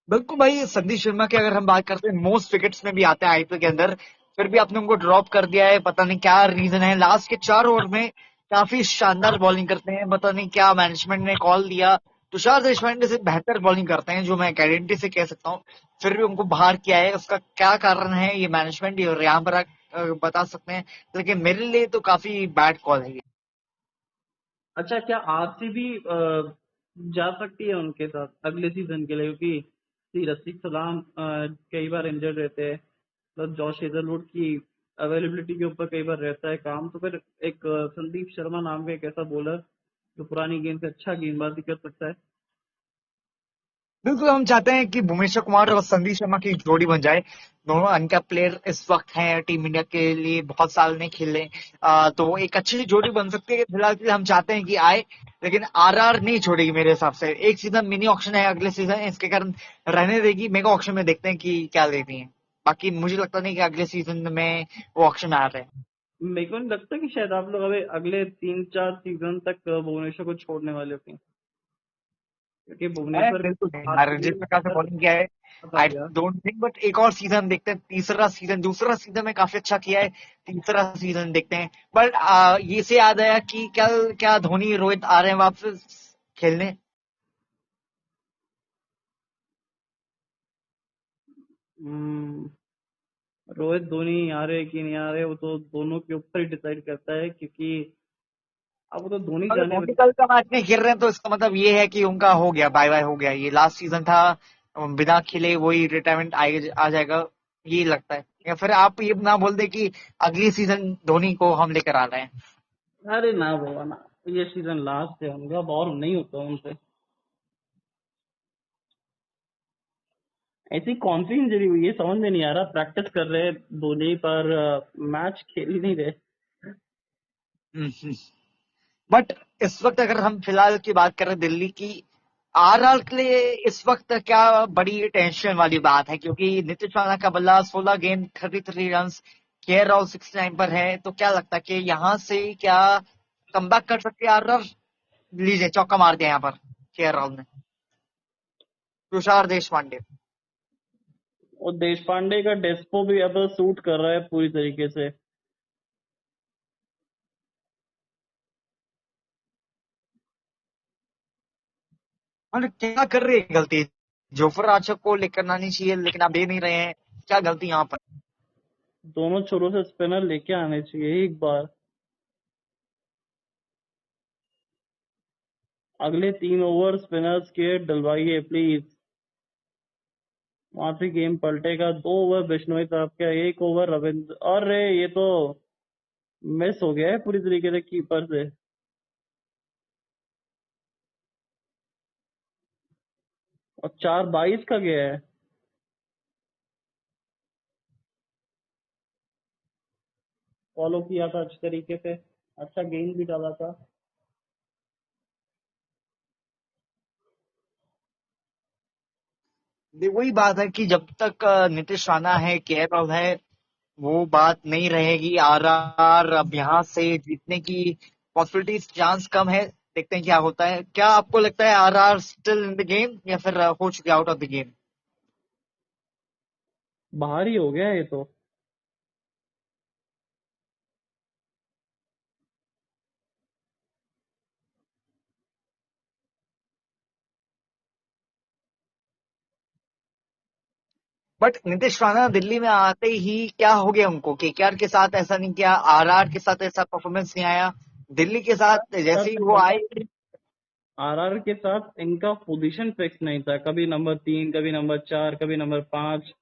बिल्कुल भाई, संदीप शर्मा की अगर हम बात करते हैं मोस्ट विकेट्स में भी आते हैं आईपीएल के अंदर, फिर भी आपने उनको ड्रॉप कर दिया है। पता नहीं क्या रीजन है। लास्ट के 4 ओवर में काफी शानदार बॉलिंग करते हैं, पता नहीं क्या मैनेजमेंट ने कॉल दिया। तुषार देशपांडे से बेहतर बॉलिंग करते हैं, जो मैं गारंटी से कह सकता हूँ। फिर भी उनको बाहर किया है, उसका क्या कारण है ये मैनेजमेंट ये यहाँ पर बता सकते हैं। लेकिन मेरे लिए तो काफी बैड कॉल है ये। अच्छा, क्या आरसीबी जा सकती है उनके साथ अगले सीजन के लिए? क्योंकि रसिक सलाम कई बार इंजर्ड रहते हैं, तो जॉश हेजलवुड की अवेलेबिलिटी के ऊपर कई बार रहता है काम। तो फिर एक संदीप शर्मा नाम का एक ऐसा बॉलर जो पुरानी गेंद से अच्छा गेंदबाजी कर सकता है। बिल्कुल, हम चाहते हैं कि भुवनेश्वर कुमार और संदीप शर्मा की जोड़ी बन जाए। दोनों अनकैप प्लेयर इस वक्त हैं टीम इंडिया के लिए, बहुत साल नहीं खेले। तो एक अच्छी जोड़ी बन सकती है। फिलहाल के लिए हम चाहते हैं कि आए, लेकिन आरआर नहीं छोड़ेगी मेरे हिसाब से। एक सीजन मिनी ऑक्शन है अगले सीजन, इसके कारण रहने देगी। मेगा ऑक्शन में देखते हैं कि क्या लेती है। बाकी मुझे लगता नहीं कि अगले सीजन में वो ऑक्शन में आ रहे हैं। मेरे को नहीं लगता कि शायद आप लोग अभी अगले 3-4 सीजन तक भुवनेश्वर को छोड़ने वाले होते, क्योंकि है भुवनेश्वर बिल्कुल नहीं यार, आरसीबी जिस में प्रकार से बॉलिंग किया है आ आई गया। Don't think. बट एक और सीजन देखते हैं, तीसरा सीजन, दूसरा सीजन में काफी अच्छा किया है। तीसरा सीजन देखते हैं। बट ये से याद आया कि कल क्या धोनी रोहित आ रहे हैं वापस खेलने। हम्म, रोहित धोनी आ रहे कि नहीं आ रहे वो तो दोनों के ऊपर ही डिसाइड करता है, क्योंकि अब वो तो धोनी अगर जाने धोनी वाले। कल का मैच नहीं खेल रहे हैं तो इसका मतलब ये है कि उनका हो गया, बाय बाय हो गया। ये लास्ट सीजन था, बिना खेले वही रिटायरमेंट आ जाएगा, ये लगता है। या फिर आप ये ना बोल दे कि अगली सीजन धोनी को हम लेकर आ रहे हैं। अरे ना बाबा ना, ये सीजन लास्ट है उनका, अब और नहीं होता उनसे। ऐसी कौन सी इंजरी हुई है समझ में नहीं आ रहा, प्रैक्टिस कर रहे हैं धोनी पर मैच खेल ही नहीं रहे। बट इस वक्त अगर हम फिलहाल की बात करें दिल्ली की, आरआर के लिए इस वक्त क्या बड़ी टेंशन वाली बात है, क्योंकि नीतीश राणा का बल्ला 16 गेंद 33 रन, केएल राहुल 69 पर है। तो क्या लगता है कि यहाँ से क्या कमबैक कर सकते हैं आरआर? लीजिए चौका मार दिया यहाँ पर केएल राहुल ने, तुषार देश पांडे। और देश पांडे का डेस्पो भी अब सूट कर रहा है पूरी तरीके से। मतलब क्या कर रही है गलती? जोफर आर्चर को लेकर आनी चाहिए, लेकिन आप दे नहीं रहे हैं। क्या गलती यहाँ पर? दोनों छोरों से स्पिनर लेके आने चाहिए एक बार। अगले 3 ओवर स्पिनर्स के डलवाइए प्लीज, वहां से गेम पलटेगा। 2 ओवर बिश्नोई साहब का, 1 ओवर रविंद्र। अरे ये तो मिस हो गया है पूरी तरीके से कीपर से। और 4-22 का गया है। फॉलो किया था अच्छे तरीके से, अच्छा गेम भी डाला था। वही बात है कि जब तक नीतीश राणा है, केरल है, वो बात नहीं रहेगी। आरआर अब यहाँ से जीतने की पॉसिबिलिटीज, चांस कम है। देखते हैं क्या होता है। क्या आपको लगता है RR still in the game या फिर हो चुके आउट ऑफ द गेम? बाहर ही हो गया ये तो। बट नीतीश राणा दिल्ली में आते ही क्या हो गया उनको? केकेआर के साथ ऐसा नहीं किया, आरआर के साथ ऐसा परफॉर्मेंस नहीं आया, दिल्ली के साथ जैसे ही वो आए। आरआर के साथ इनका पोजीशन फिक्स नहीं था, कभी नंबर 3, कभी नंबर 4, कभी नंबर 5।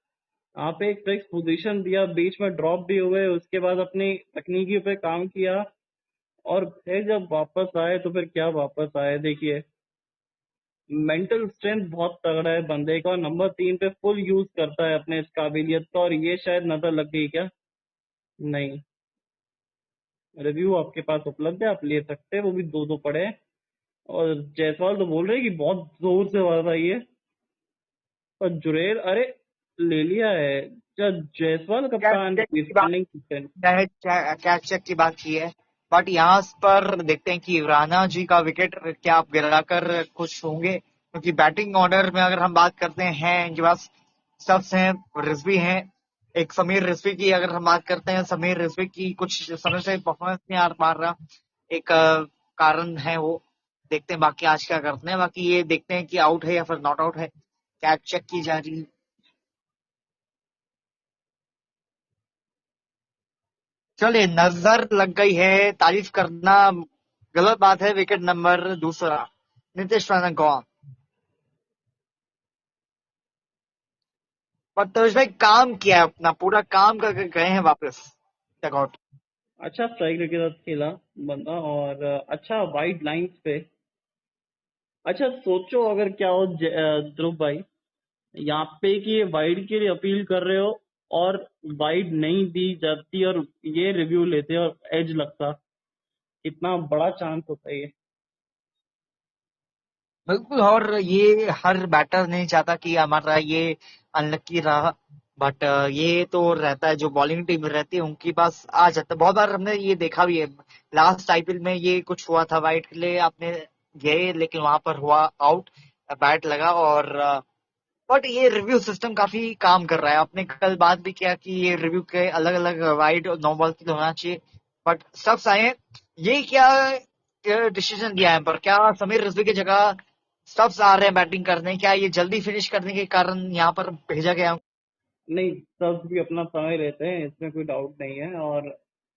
आप एक फिक्स पोजीशन दिया, बीच में ड्रॉप भी हुए, उसके बाद अपनी तकनीकी पे काम किया, और फिर जब वापस आए तो फिर क्या वापस आए। देखिए, मेंटल स्ट्रेंथ बहुत तगड़ा है बंदे का, और नंबर 3 पे फुल यूज करता है अपने इस काबिलियत का, और ये शायद नजर लग गई क्या? नहीं। रिव्यू आपके पास उपलब्ध है, आप ले सकते हैं, वो भी दो दो पड़े हैं। और जायसवाल तो बोल रहे हैं कि बहुत जोर से मार रही है, और जुरेल, अरे ले लिया है। क्या जायसवाल कैच कप्तान चेक की बात स्पिनिंग कैप्टन? है, कैच चेक की बात की है। बट यहाँ पर देखते हैं कि राणा जी का विकेट क्या आप गिराकर खुश होंगे? क्योंकि बैटिंग ऑर्डर में अगर हम बात करते हैं, इनके पास स्टब्स हैं, रिजवी हैं, एक समीर रिजवी की अगर हम बात करते हैं, समीर रिजवी की कुछ समय से परफॉर्मेंस नहीं आ पा रहा। एक कारण है वो। देखते हैं बाकी आज क्या करते हैं। बाकी ये देखते हैं कि आउट है या फिर नॉट आउट है। कैच चेक की जा रही है। चलिए, नजर लग गई है, तारीफ करना गलत बात है। विकेट नंबर दूसरा, नीतीश राणा गॉन। पर तोश भाई काम किया है, अपना पूरा काम करके गए हैं वापस डगआउट। अच्छा स्ट्राइक रेट के साथ खेला बंदा, और अच्छा वाइड लाइंस पे। अच्छा सोचो अगर क्या हो ध्रुव भाई, यहाँ पे कि ये वाइड के लिए अपील कर रहे हो, और वाइड नहीं दी जाती, और ये रिव्यू लेते और एज लगता, कितना बड़ा चांस होता है ये। बिल्कुल, और ये हर बैटर नहीं चाहता कि हमारा ये अनलक्की रहा। बट ये तो रहता है, जो बॉलिंग टीम रहती है उनके पास आ जाता है। बहुत बार हमने ये देखा भी है। लास्ट आईपीएल में ये कुछ हुआ था, वाइट के लिए आपने गए लेकिन वहां पर हुआ आउट, बैट लगा। और बट ये रिव्यू सिस्टम काफी काम कर रहा है। आपने कल बात भी किया कि ये रिव्यू के अलग अलग वाइड और नो बॉल की तो होना चाहिए। बट सब आए, ये क्या डिसीजन दिया है? पर क्या समीर रिजवी की जगह स्टब्स आ रहे हैं बैटिंग करने? क्या ये जल्दी फिनिश करने के कारण यहाँ पर भेजा गया? नहीं, सब भी अपना समय लेते हैं, इसमें कोई डाउट नहीं है। और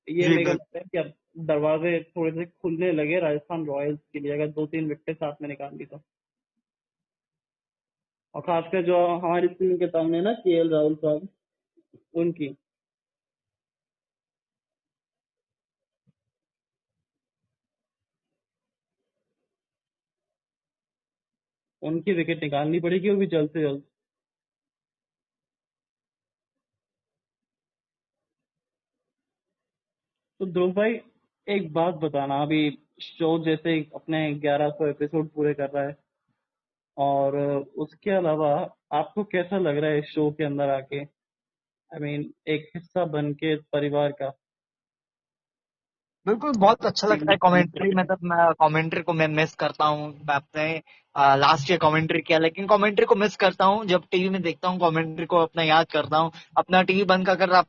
ये जी मेरे को बिल्कुल। लगता है कि अब दरवाजे थोड़े से खुलने लगे राजस्थान रॉयल्स के लिए, अगर 2-3 विकेट साथ में निकाल ली तो। और खासकर जो हमारी टीम के सामने ना, केएल राहुल साहब, उनकी उनकी विकेट निकालनी पड़ेगी, वो भी जल्द से जल्द। तो ध्रुव भाई, एक बात बताना, अभी शो जैसे अपने 1100 एपिसोड पूरे कर रहा है, और उसके अलावा आपको कैसा लग रहा है इस शो के अंदर आके? आई मीन, एक हिस्सा बन के इस परिवार का। बिल्कुल, बहुत अच्छा लगता है कमेंट्री। मतलब मैं कमेंट्री को मैं मिस करता हूँ। मैं अपने लास्ट ईयर कमेंट्री किया, लेकिन कमेंट्री को मिस करता हूँ। जब टीवी में देखता हूँ कमेंट्री को अपना याद करता हूँ। अपना टीवी बंद कर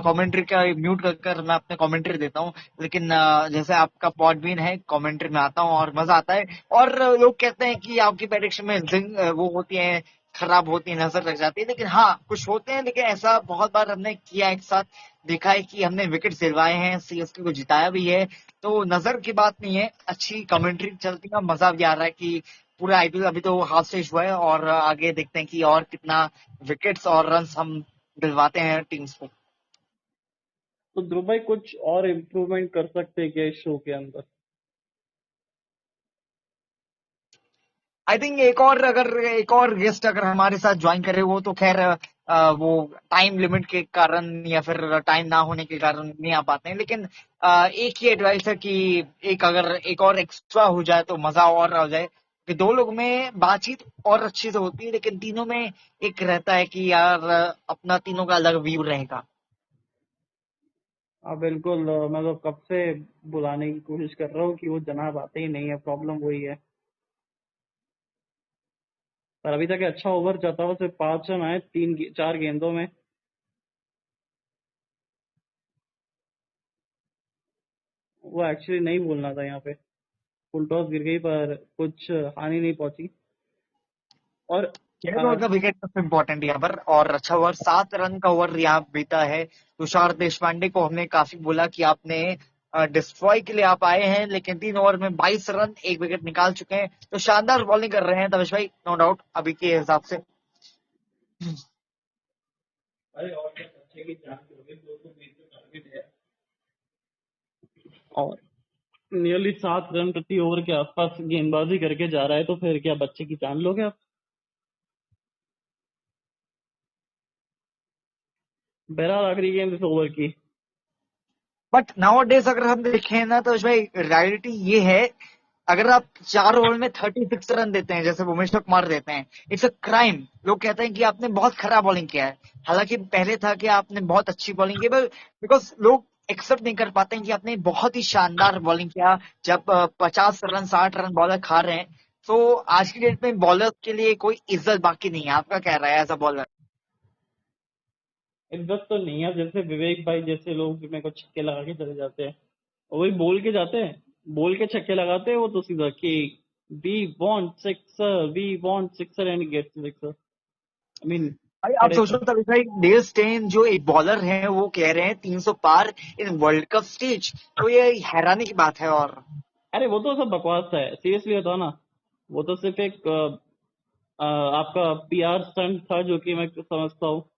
कमेंट्री का म्यूट कर मैं अपने कमेंट्री देता हूँ। लेकिन जैसे आपका पॉडबीन है, कमेंट्री में आता हूँ और मजा आता है। और लोग कहते हैं कि आपकी प्रेडिक्शन में वो होती है, खराब होती है, नजर लग जाती है। लेकिन हाँ, कुछ होते हैं। लेकिन ऐसा बहुत बार हमने किया एक साथ, देखा है कि हमने विकेट दिलवाए हैं, सीएसके को जिताया भी है। तो नजर की बात नहीं है, अच्छी कमेंट्री चलती है, मजा भी आ रहा है कि पूरा आईपीएल अभी तो हाफ से हुआ है। और आगे देखते हैं कि और कितना विकेट्स और रन्स हम दिलवाते हैं टीम्स को। तो ध्रुव भाई, कुछ और इम्प्रूवमेंट कर सकते हैं क्या इस शो के अंदर? आई थिंक एक और गेस्ट अगर हमारे साथ ज्वाइन करे वो तो खैर वो टाइम लिमिट के कारण या फिर टाइम ना होने के कारण नहीं आ पाते हैं, लेकिन एक ही एडवाइस है कि अगर एक और एक्स्ट्रा हो जाए तो मजा और आ जाए कि दो लोग में बातचीत और अच्छी से होती है, लेकिन तीनों में एक रहता है कि यार अपना तीनों का अलग व्यू रहेगा। हाँ बिल्कुल, मैं तो कब से बुलाने की कोशिश कर रहा हूँ कि वो जनाब आते ही नहीं है, प्रॉब्लम वही है। पर अभी तक अच्छा ओवर जाता हुआ सिर्फ 5 रन आए 4 गेंदों में। वो एक्चुअली नहीं बोलना था यहाँ पे। फुल टॉस गिर गई पर कुछ हानि नहीं पहुंची। और केरल का विकेट सबसे इम्पोर्टेंट यहाँ पर, और अच्छा ओवर 7 रन का ओवर यहाँ बीता है। तुषार देशपांडे को हमने काफी बोला कि आपने डिस्ट्रॉय के लिए आप आए हैं, लेकिन 3 ओवर में 22 रन 1 विकेट निकाल चुके हैं, तो शानदार बॉलिंग कर रहे हैं तविश भाई, नो डाउट अभी के हिसाब से। अरे और क्या, अच्छे की जान की होगी, 220 का टारगेट है। और नियरली 7 रन प्रति ओवर के आसपास गेंदबाजी करके जा रहा है, तो फिर क्या बच्चे की जान लोगे आप? बहरहाल आखिरी गेंद इस ओवर की। बट नाउ डेज अगर हम देखें ना तो भाई रियलिटी ये है, अगर आप 4 ओवर में 36 रन देते हैं जैसे भुवनेश्वर कुमार देते हैं, इट्स अ क्राइम। लोग कहते हैं कि आपने बहुत खराब बॉलिंग किया है, हालांकि पहले था कि आपने बहुत अच्छी बॉलिंग की, बिकॉज लोग एक्सेप्ट नहीं कर पाते हैं कि आपने बहुत ही शानदार बॉलिंग किया जब 50 रन 60 रन बॉलर खा रहे हैं। तो आज की डेट में बॉलर के लिए कोई इज्जत बाकी नहीं है, आपका क्या राय है एज अ बॉलर? इज्जत तो नहीं है, जैसे विवेक भाई जैसे लोग मेरे को छक्के लगा के चले जाते हैं, और वही बोल के जाते हैं, बोल के छक्के लगाते हैं वो तो सीधा कि we want sixer, we want sixer and get sixer. I mean भाई आप खड़े सोच लो तभी भाई, डेल स्टेन जो एक बॉलर हैं वो कह रहे हैं 300 पार इन वर्ल्ड कप स्टेज, तो ये हैरानी की बात है। और अरे वो तो सब बकवास है, सीरियसली बताओ ना। वो तो सिर्फ एक आपका पीआर स्टंट था, जो कि मैं समझता हूँ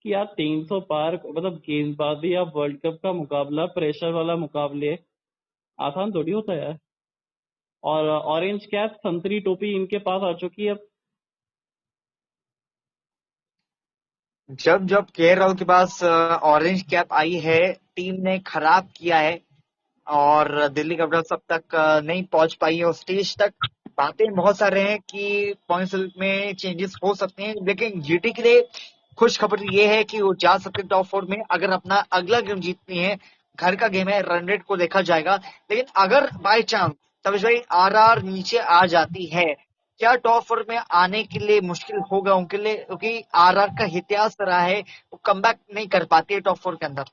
कि यार 300 पार, मतलब गेंदबाजी या वर्ल्ड कप का मुकाबला, प्रेशर वाला मुकाबले आसान थोड़ी होता है यार। और ऑरेंज कैप संतरी टोपी इनके पास आ चुकी है अब। जब जब के राहुल के पास ऑरेंज कैप आई है, टीम ने खराब किया है, और दिल्ली कैपिटल्स अब तक नहीं पहुंच पाई है उस स्टेज तक। बातें बहुत सारे हैं कि पॉइंट्स में चेंजेस हो सकते हैं, लेकिन जीटी के लिए खुश खबर ये है कि वो जा सकते हैं टॉप 4 में अगर अपना अगला गेम जीतती है। घर का गेम है, रन रेट को देखा जाएगा, लेकिन अगर बाय चांस तविश भाई आरआर नीचे आ जाती है, क्या टॉप 4 में आने के लिए मुश्किल होगा उनके लिए? क्योंकि आरआर का इतिहास रहा है वो कमबैक नहीं कर पाती है टॉप 4 के अंदर।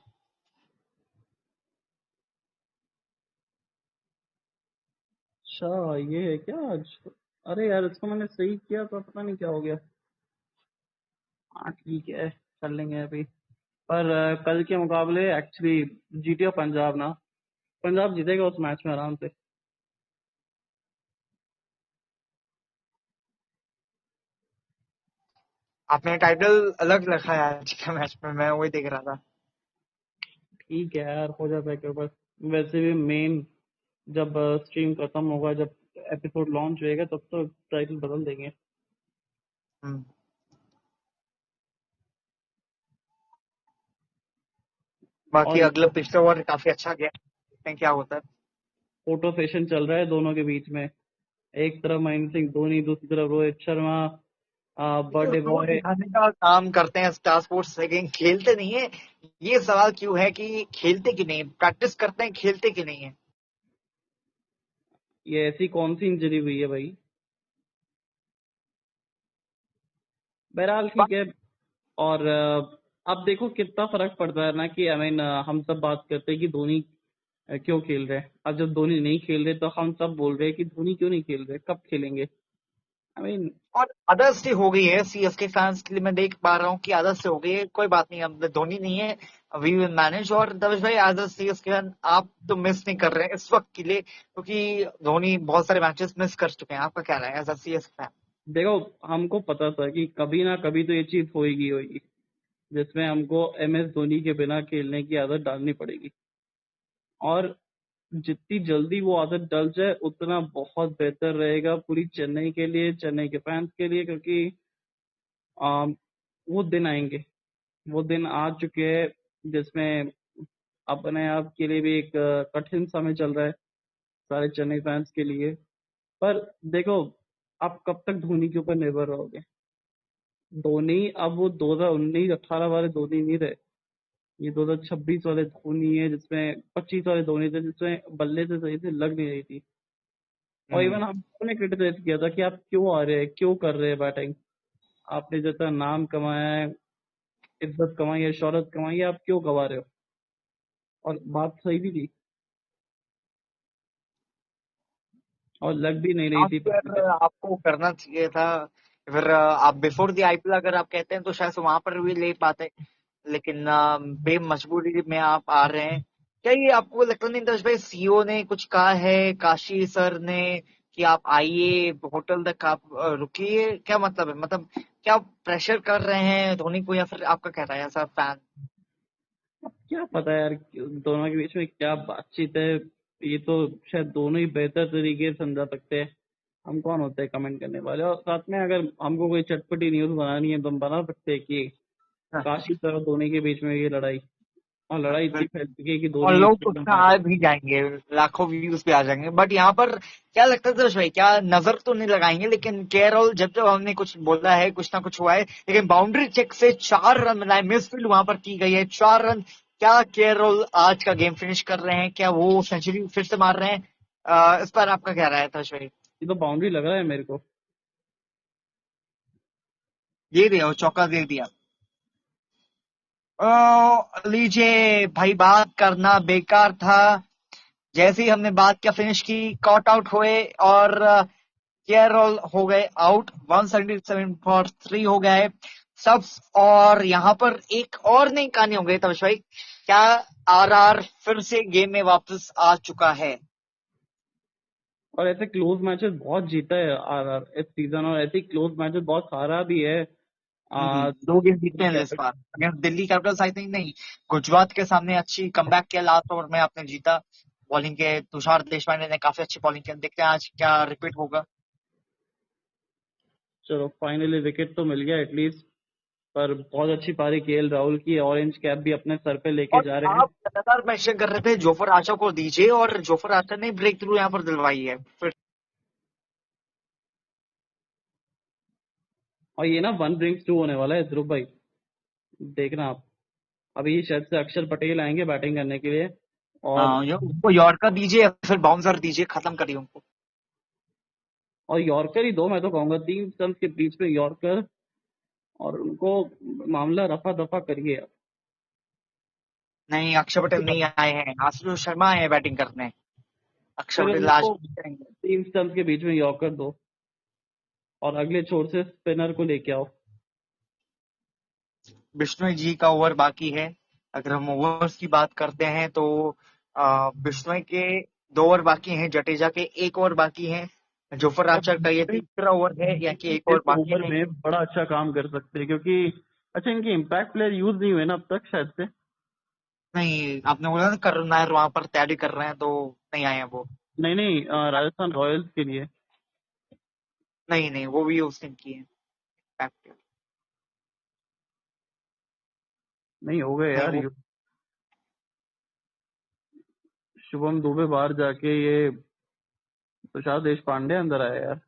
अच्छा ये है क्या आज? अरे यार इसको मैंने सही किया तो पता नहीं क्या हो गया। हाँ ठीक है, कर लेंगे अभी। पर कल के मुकाबले एक्चुअली जीटी और पंजाब ना, पंजाब जीतेगा उस मैच में आराम से। आपने टाइटल अलग रखा है आज के मैच में, मैं वही देख रहा था। ठीक है यार, हो जाता है के ऊपर। वैसे भी मेन जब स्ट्रीम खत्म होगा, जब एपिसोड लॉन्च होएगा, तब तो टाइटल बदल देंगे। हम्म। बाकी और अगला पिछला ओवर काफी अच्छा गया, देखते हैं क्या होता है। फोटो सेशन चल रहा है दोनों के बीच में। एक तरफ महेंद्र सिंह धोनी, दूसरी तरफ रोहित शर्मा, ये बर्थडे शो बॉय। दिखाने का काम करते हैं स्टार स्पोर्ट्स, लेकिन खेलते नहीं है। ये सवाल क्यों है कि खेलते क्यों नहीं? प्रैक्टिस करते हैं, खेलते क्यों नहीं है? ये ऐसी कौन सी इंजरी हुई है भाई? बहरहाल ठीक है। और अब देखो कितना फर्क पड़ता है ना कि आई मीन हम सब बात करते हैं कि धोनी क्यों खेल रहे हैं। अब जब धोनी नहीं खेल रहे तो हम सब बोल रहे हैं कि धोनी क्यों नहीं खेल रहे, कब खेलेंगे? आई मीन और अदर्स डे हो गई है सीएसके फैंस के लिए, मैं देख पा रहा हूँ कि अदर्स डे हो गई है। कोई बात नहीं, अब धोनी नहीं है, वी विल मैनेज। और दवेश भाई एज अ सीएसके फैन आप तो मिस नहीं कर रहे हैं इस वक्त के लिए, क्योंकि धोनी बहुत सारे मैचेस मिस कर चुके हैं। आपका क्या राय है एज अ सीएसके फैन? देखो, हमको पता था कि कभी ना कभी तो ये चीज होएगी होएगी, जिसमें हमको एम एस धोनी के बिना खेलने की आदत डालनी पड़ेगी। और जितनी जल्दी वो आदत डल जाए उतना बहुत बेहतर रहेगा पूरी चेन्नई के लिए, चेन्नई के फैंस के लिए, क्योंकि आम, वो दिन आएंगे, वो दिन आ चुके हैं जिसमें अपने आप के लिए भी एक कठिन समय चल रहा है सारे चेन्नई फैंस के लिए। पर देखो, आप कब तक धोनी के ऊपर निर्भर रहोगे? धोनी अब वो 2019-18 वाले धोनी नहीं रहे, ये 2026 वाले धोनी है, जिसमें 25 वाले धोनी थे जिसमें बल्ले से सही से लग नहीं रही थी। और इवन हमने क्रिटिसाइज किया था कि आप क्यों आ रहे हैं, क्यों कर रहे हैं बैटिंग, आपने जितना नाम कमाया है, इज्जत कमाई है, शोहरत कमाई है, आप क्यों गवा रहे हो? और बात सही भी थी, और लग भी नहीं रही आप थी पहले फिर से। आपको करना चाहिए था। फिर आप बिफोर द आईपीएल अगर आप कहते हैं तो शायद से वहां पर भी ले पाते, लेकिन बेमजबूरी में आप आ रहे हैं। क्या ये आपको लगता नहीं दर्श भाई, सीईओ ने कुछ कहा है, काशी सर ने, कि आप आइए होटल तक, आप रुकिए? क्या मतलब है, मतलब क्या प्रेशर कर रहे हैं धोनी को, या फिर आपका क्या राय है सर फैन? अब क्या पता यार दोनों के बीच में क्या बातचीत है, ये तो शायद दोनों ही बेहतर तरीके से समझा सकते हैं। हम कौन होते हैं कमेंट करने वाले? और साथ में अगर हमको कोई चटपटी न्यूज बनानी है तो हम बना सकते हैं कि काशी सर और धोनी के बीच में ये लड़ाई, और लड़ाई इतनी फैल चुकी है कि और धोनी लोग एकदम उसमें बैक आ हो। भी जाएंगे, लाखों व्यूज पे आ जाएंगे। बट यहाँ पर क्या लगता है दर्श भाई, क्या नजर तो नहीं लगाएंगे, लेकिन केरल जब जब हमने कुछ बोला है कुछ ना कुछ हुआ है, लेकिन बाउंड्री चेक से 4 रन बनाए, मिसफील्ड वहां पर की गई है, 4 रन। क्या केरल आज का गेम फिनिश कर रहे हैं? क्या वो सेंचुरी फिर से मार रहे हैं? इस पर आपका क्या राय है दर्श भाई? ये तो बाउंड्री लग रहा है मेरे को। दे दिया, वो चौका दे दिया। लीजिए भाई, बात करना बेकार था। जैसे ही हमने बात क्या फिनिश की, कॉट आउट हुए और केरल हो गए आउट। 177 फॉर 3 हो गए सब। और यहाँ पर एक और नई कहानी हो गई तविश भाई। क्या आरआर फिर से गेम में वापस आ चुका है? और ऐसे क्लोज मैचेस बहुत जीता है आरआर इस सीजन, और ऐसे क्लोज मैचेस बहुत हारा भी है। दो गेम जीते दिल्ली हैं इस capital. Bar against Delhi Capitals, I think नहीं, गुजरात के सामने अच्छी कमबैक किया, लास्ट ओवर में आपने जीता। बॉलिंग के तुषार देशपांडे ने काफी अच्छी बॉलिंग की। देखते हैं आज क्या रिपीट होगा। चलो फाइनली विकेट तो मिल गया एटलीस्ट, पर बहुत अच्छी पारी केएल राहुल की, ऑरेंज कैप भी अपने सर पे लेके और जा रहे हैं। आप लगातार मेंशन कर रहे थे जोफर आर्चर को दीजिए, और जोफर आर्चर ने ब्रेक थ्रू यहाँ पर दिलवाई है फिर। और ये ना 1 brings 2 होने वाला है ध्रुव भाई, देखना आप। अभी शायद से अक्षर पटेल आएंगे बैटिंग करने के लिए, और उनको यॉर्कर दीजिए या फिर बाउंसर दीजिए, खत्म करिए उनको। यॉर्कर ही दो, मैं तो कहूंगा 3 स्टंप के बीच में यॉर्कर, और उनको मामला रफा दफा करिए आप। नहीं, अक्षर पटेल नहीं आए हैं, आशुतोष शर्मा आए हैं बैटिंग करने। अक्षर फिर पटेल आज उनको नहीं करेंगे। 3 स्टंप के बीच में यॉर्कर दो, और अगले छोर से स्पिनर को लेके आओ। बिश्नोई जी का ओवर बाकी है। अगर हम ओवर्स की बात करते हैं तो बिश्नोई के 2 ओवर बाकी हैं, जडेजा के 1 ओवर बाकी है, जोफर और आर्चर का ये तीसरा ओवर है, या कि 1 ओवर इस बाकी ओवर है। में बड़ा अच्छा काम कर सकते हैं, क्योंकि अच्छा इनके इम्पैक्ट प्लेयर यूज नहीं हुए ना अब तक शायद से। नहीं, आपने बोला ना करुण नायर वहां पर तैयारी कर रहे हैं, तो नहीं आए हैं वो। नहीं नहीं, राजस्थान रॉयल्स के लिए। नहीं नहीं, वो भी उस दिन की है impact। नहीं हो गए नहीं यार वो, शुभम दुबे बाहर जाके ये तुषार देश पांडे अंदर आया यार।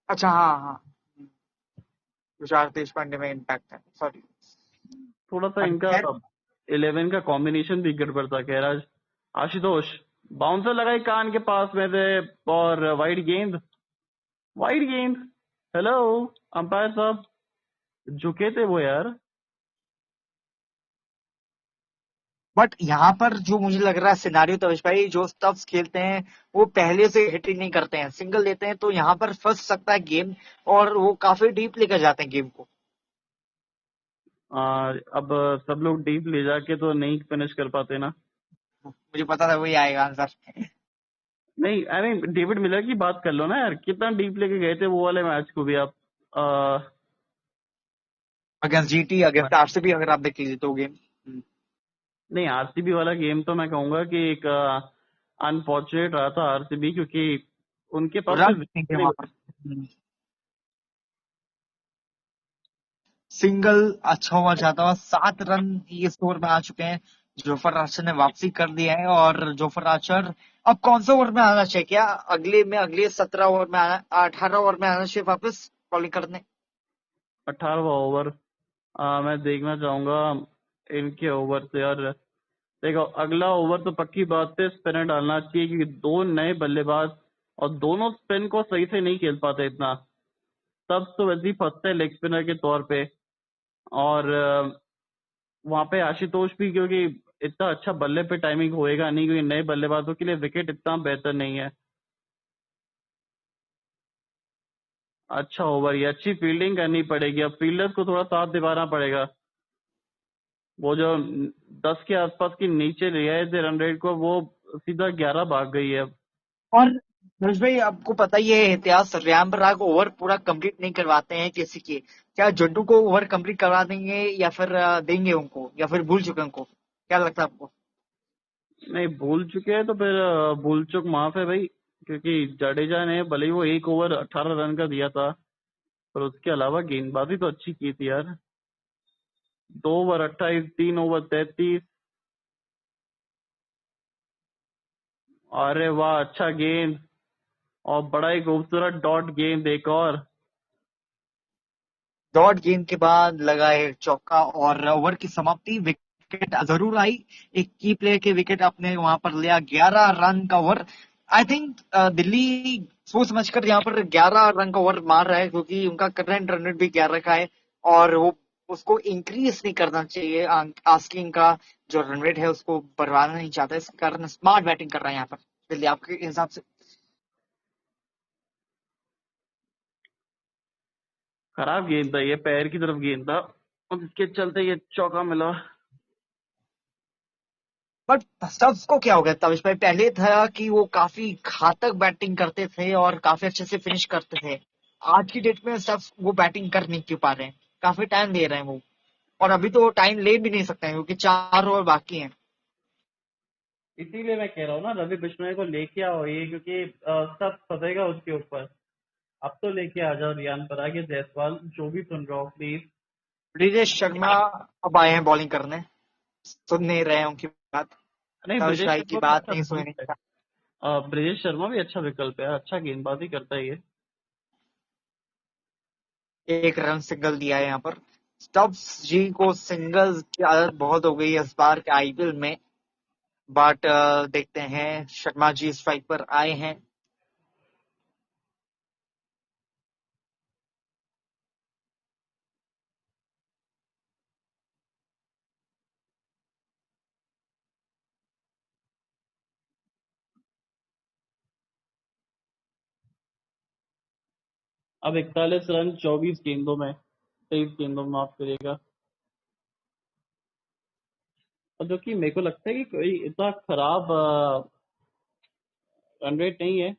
अच्छा हाँ हाँ, तुषार देशपांडे में इम्पैक्ट है, सॉरी। थोड़ा सा इनका खैर, 11 का कॉम्बिनेशन भी गड़बड़ था। कह आशुतोष बाउंसर लगाई कान के पास में से, और वाइड गेंद, वाइड गेंद। हेलो अंपायर साहब, झुके थे वो यार। बट यहाँ पर जो मुझे लग रहा है सिनारियो, तविश भाई, जो स्टफ्स खेलते हैं वो पहले से हिटिंग नहीं करते हैं, सिंगल लेते हैं, तो यहाँ पर फंस सकता है गेम, और वो काफी डीप लेकर जाते हैं गेम को। अब सब लोग डीप ले जाके तो नहीं फिनिश कर पाते ना। मुझे पता था वही आएगा आंसर। नहीं अरे डेविड मिलर की बात कर लो ना यार, कितना डीप लेके गए थे वो वाले मैच को भी आप। आ, अगेंस्ट जीटी, अगेंस्ट आरसीबी अगर आप देख लीजिए तो गेम। नहीं आरसीबी वाला गेम तो मैं कहूंगा कि एक अनफॉर्चुनेट रहा था आरसीबी, क्योंकि उनके पास रन सिर्फ नहीं थे नहीं वहां पर। सिंगल अच्छा हुआ जाता हुआ 7 रन ये स्कोर में आ चुके हैं। जोफर आर्चर ने वापसी कर दिया है, और जोफर आर्चर अब कौन से ओवर में आना चाहिए? क्या अगले 17 ओवर में आना, 18 ओवर में आना चाहिए वापस बॉलिंग करने? 18वां ओवर मैं देखना चाहूंगा इनके ओवर से यार। देखो, अगला ओवर तो पक्की बात है स्पिनर डालना चाहिए, क्योंकि दो नए बल्लेबाज और दोनों स्पिन को सही से नहीं खेल पाते इतना। सब तो वैसे ही फंसते हैं लेग स्पिनर के तौर पे। और वहां पे आशुतोष भी, क्योंकि इतना अच्छा बल्ले पे टाइमिंग होएगा नहीं, क्योंकि नए बल्लेबाजों के लिए विकेट इतना बेहतर नहीं है। अच्छा ओवर, ये अच्छी फील्डिंग करनी पड़ेगी, अब फील्डर्स को थोड़ा साथ दिलाना पड़ेगा। वो जो 10 के आसपास की नीचे रियायत रन रेट को, वो सीधा 11 भाग गई है अब। और धनुष भाई, आपको पता ही है इतिहास, रियान पराग ओवर पूरा कंप्लीट नहीं करवाते हैं किसी के। क्या जड्डू को ओवर कंप्लीट करवा देंगे, या फिर देंगे उनको, या फिर भूल चुके उनको? क्या लगता है आपको? नहीं, भूल चुके हैं तो फिर भूल चुक माफ है भाई, क्योंकि जडेजा ने भले ही वो एक ओवर 18 रन का दिया था, पर उसके अलावा गेंदबाजी तो अच्छी की थी यार। 2 ओवर 28, 3 ओवर 33। अरे वाह, अच्छा गेंद, और बड़ा ही खूबसूरत डॉट गेंद एक और। डॉट गेंद के बाद लगा है चौका, और ओवर की समाप्ति। विकेट जरूर आई, एक की प्लेयर के विकेट अपने वहां पर लिया। 11 रन का ओवर। आई थिंक दिल्ली सोच समझकर यहाँ पर 11 रन का ओवर मार रहा है, क्योंकि उनका करंट रन रेट भी 11 का है, और वो उसको इंक्रीज नहीं करना चाहिए। आस्किंग का जो रन रेट है उसको बढ़ाना नहीं चाहता, इस कारण स्मार्ट बैटिंग कर रहा है यहाँ पर दिल्ली, आपके हिसाब से? खराब गेंद था ये, पैर की तरफ गेंद था, और इसके चलते ये चौका मिला। बट स्टब्स को क्या हो गया तविश भाई? पहले था कि वो काफी घातक बैटिंग करते थे और काफी अच्छे से फिनिश करते थे। आज की डेट में स्टब्स वो बैटिंग कर नहीं क्यों पा रहे हैं? काफी टाइम ले रहे हैं वो, और अभी तो टाइम ले भी नहीं सकते हैं क्योंकि 4 ओवर बाकी हैं। इसीलिए मैं कह रहा हूँ ना, रवि बिश्नोई को लेके आओ ये, क्योंकि सब फंसेगा उसके ऊपर। अब तो लेके आ जाओ रियान पराग, जायसवाल, जो भी सुन रहा हो प्लीज। ब्रिजेश शर्मा अब आए हैं बॉलिंग करने, सुन नहीं रहे हैं उनकी बात। नहीं, तविश ब्रिजेश भाई की शर्मा भी बात अच्छा नहीं सुन विकल्प है। रहे। ब्रिजेश शर्मा भी अच्छा विकल्प है, अच्छा गेंदबाजी करता है ये। एक रन सिंगल दिया है यहाँ पर। स्टब्स जी को सिंगल्स की आदत बहुत हो गई है इस बार के आईपीएल में। बट देखते हैं, शर्मा जी स्ट्राइक पर आए हैं। अब 41 रन 24 गेंदों में, 23 गेंदों में, माफ करिएगा। और जो कि मेरे को लगता है कि कोई इतना खराब रन रेट नहीं है।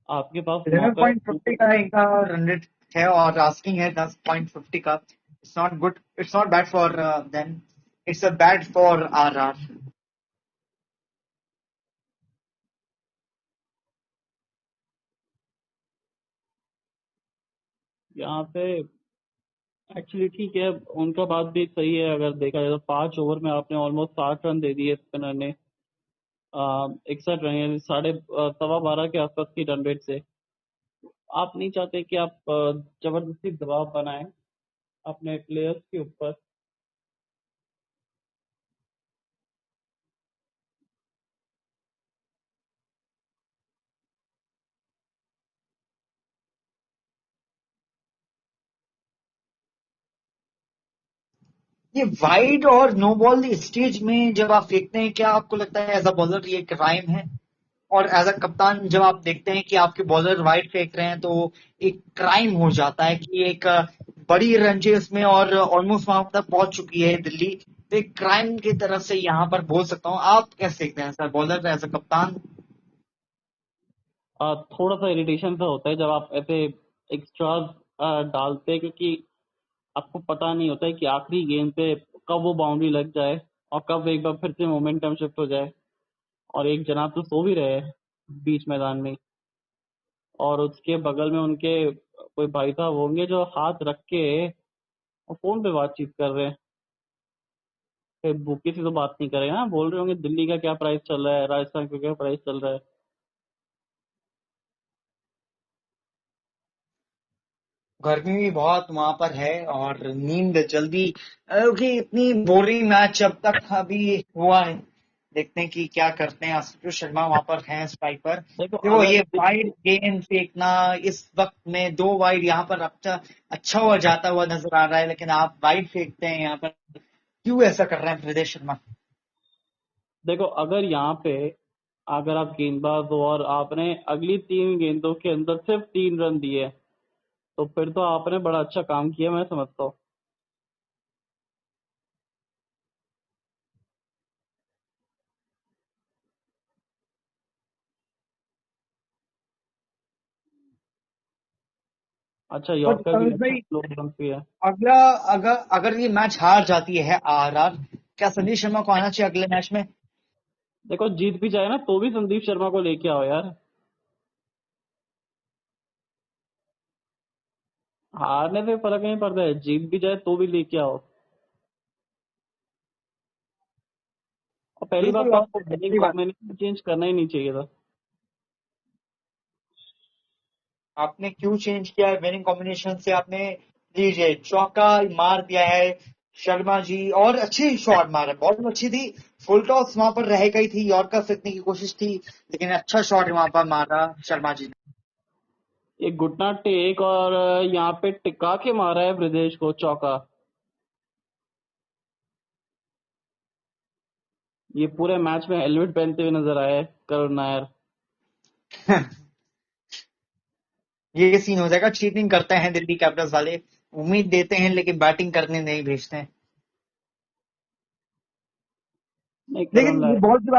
आपके पास इलेवन मौका पॉइंट है। फिफ्टी का इनका रन रेट है, और आस्किंग है 10.50 का। It's not good, it's not bad for them, it's a bad for RR. यहाँ पे एक्चुअली ठीक है, उनका बात भी सही है। अगर देखा जाए तो 5 ओवर में आपने ऑलमोस्ट 60 रन दे दिए स्पिनर ने। 61 रन, यानी साढ़े 12.15 के आसपास की रन रेट से। आप नहीं चाहते कि आप जबरदस्ती दबाव बनाएं अपने प्लेयर्स के ऊपर। ये वाइड और नो बॉल स्टेज में जब आप देखते हैं, क्या आपको लगता है एज अ बॉलर ये क्राइम है? और एज अ कप्तान जब आप देखते हैं कि आपके बॉलर वाइड फेंक रहे हैं, तो एक क्राइम हो जाता है कि एक बड़ी रन चेस में और ऑलमोस्ट वहां तक पहुंच चुकी है दिल्ली, तो एक क्राइम की तरफ से यहाँ पर बोल सकता हूँ। आप कैसे देखते हैं सर, बॉलर एज अ कप्तान? थोड़ा सा इरिटेशन सा होता है जब आप ऐसे एक्स्ट्रा डालते हैं, क्योंकि आपको पता नहीं होता है कि आखिरी गेंद पे कब वो बाउंड्री लग जाए और कब एक बार फिर से मोमेंटम शिफ्ट हो जाए। और एक जनाब तो सो भी रहे हैं बीच मैदान में, और उसके बगल में उनके कोई भाई साहब होंगे जो हाथ रख के और फोन पे बातचीत कर रहे हैं। फिर भूखे से तो बात नहीं करेगा ना, बोल रहे होंगे दिल्ली का क्या प्राइस चल रहा है, राजस्थान का क्या प्राइस चल रहा है। गर्मी भी बहुत वहां पर है और नींद जल्दी, क्योंकि इतनी बोरिंग मैच अब तक अभी हुआ है। देखते हैं कि क्या करते हैं। आशुतोष शर्मा वहां पर हैं स्ट्राइक पर। देखो देखो अगर ये वाइड गेंद फेंकना इस वक्त में, दो वाइड यहाँ पर अच्छा अच्छा हुआ जाता हुआ नजर आ रहा है, लेकिन आप वाइड फेंकते हैं यहाँ पर, क्यों ऐसा कर रहे हैं हृदय शर्मा? देखो अगर यहाँ पे अगर आप गेंदबाज हो और आपने अगली 3 गेंदों के अंदर सिर्फ 3 रन दिए, तो फिर तो आपने बड़ा अच्छा काम किया, मैं समझता हूँ। अच्छा, बट यॉर्कर भी तनुज अच्छा भाई, स्लो रन भी है। अगला अगर अगर ये मैच हार जाती है आरआर, क्या संदीप शर्मा को आना चाहिए अगले मैच में? देखो जीत भी जाए ना तो भी संदीप शर्मा को लेके आओ यार। हारने से फर्क नहीं पड़ता है, जीत भी जाए तो भी लेके आओ। और पहली बात बिल्कुल, तो आपको आपने बैटिंग सही बात, कॉम्बिनेशन चेंज करना ही नहीं चाहिए था। आपने क्यों चेंज किया है? विनिंग कॉम्बिनेशन से आपने, लीजिए चौका मार दिया है शर्मा जी, और अच्छी शॉट मारा, बहुत अच्छी थी। फुल टॉस वहां पर रह गई थी, यॉर्कर फेंकने की कोशिश थी, लेकिन अच्छा शॉट वहां पर मारा शर्मा जी ने। एक घुटना टेक और यहाँ पे टिका के मारा है ब्रजेश को चौका। ये पूरे मैच में हेलमेट पहनते हुए नजर आए करुण नायर। ये सीन हो जाएगा, चीटिंग करते हैं दिल्ली कैपिटल्स वाले। उम्मीद देते हैं लेकिन बैटिंग करने नहीं भेजते हैं। नहीं, लेकिन करुण ये नायर। बॉल की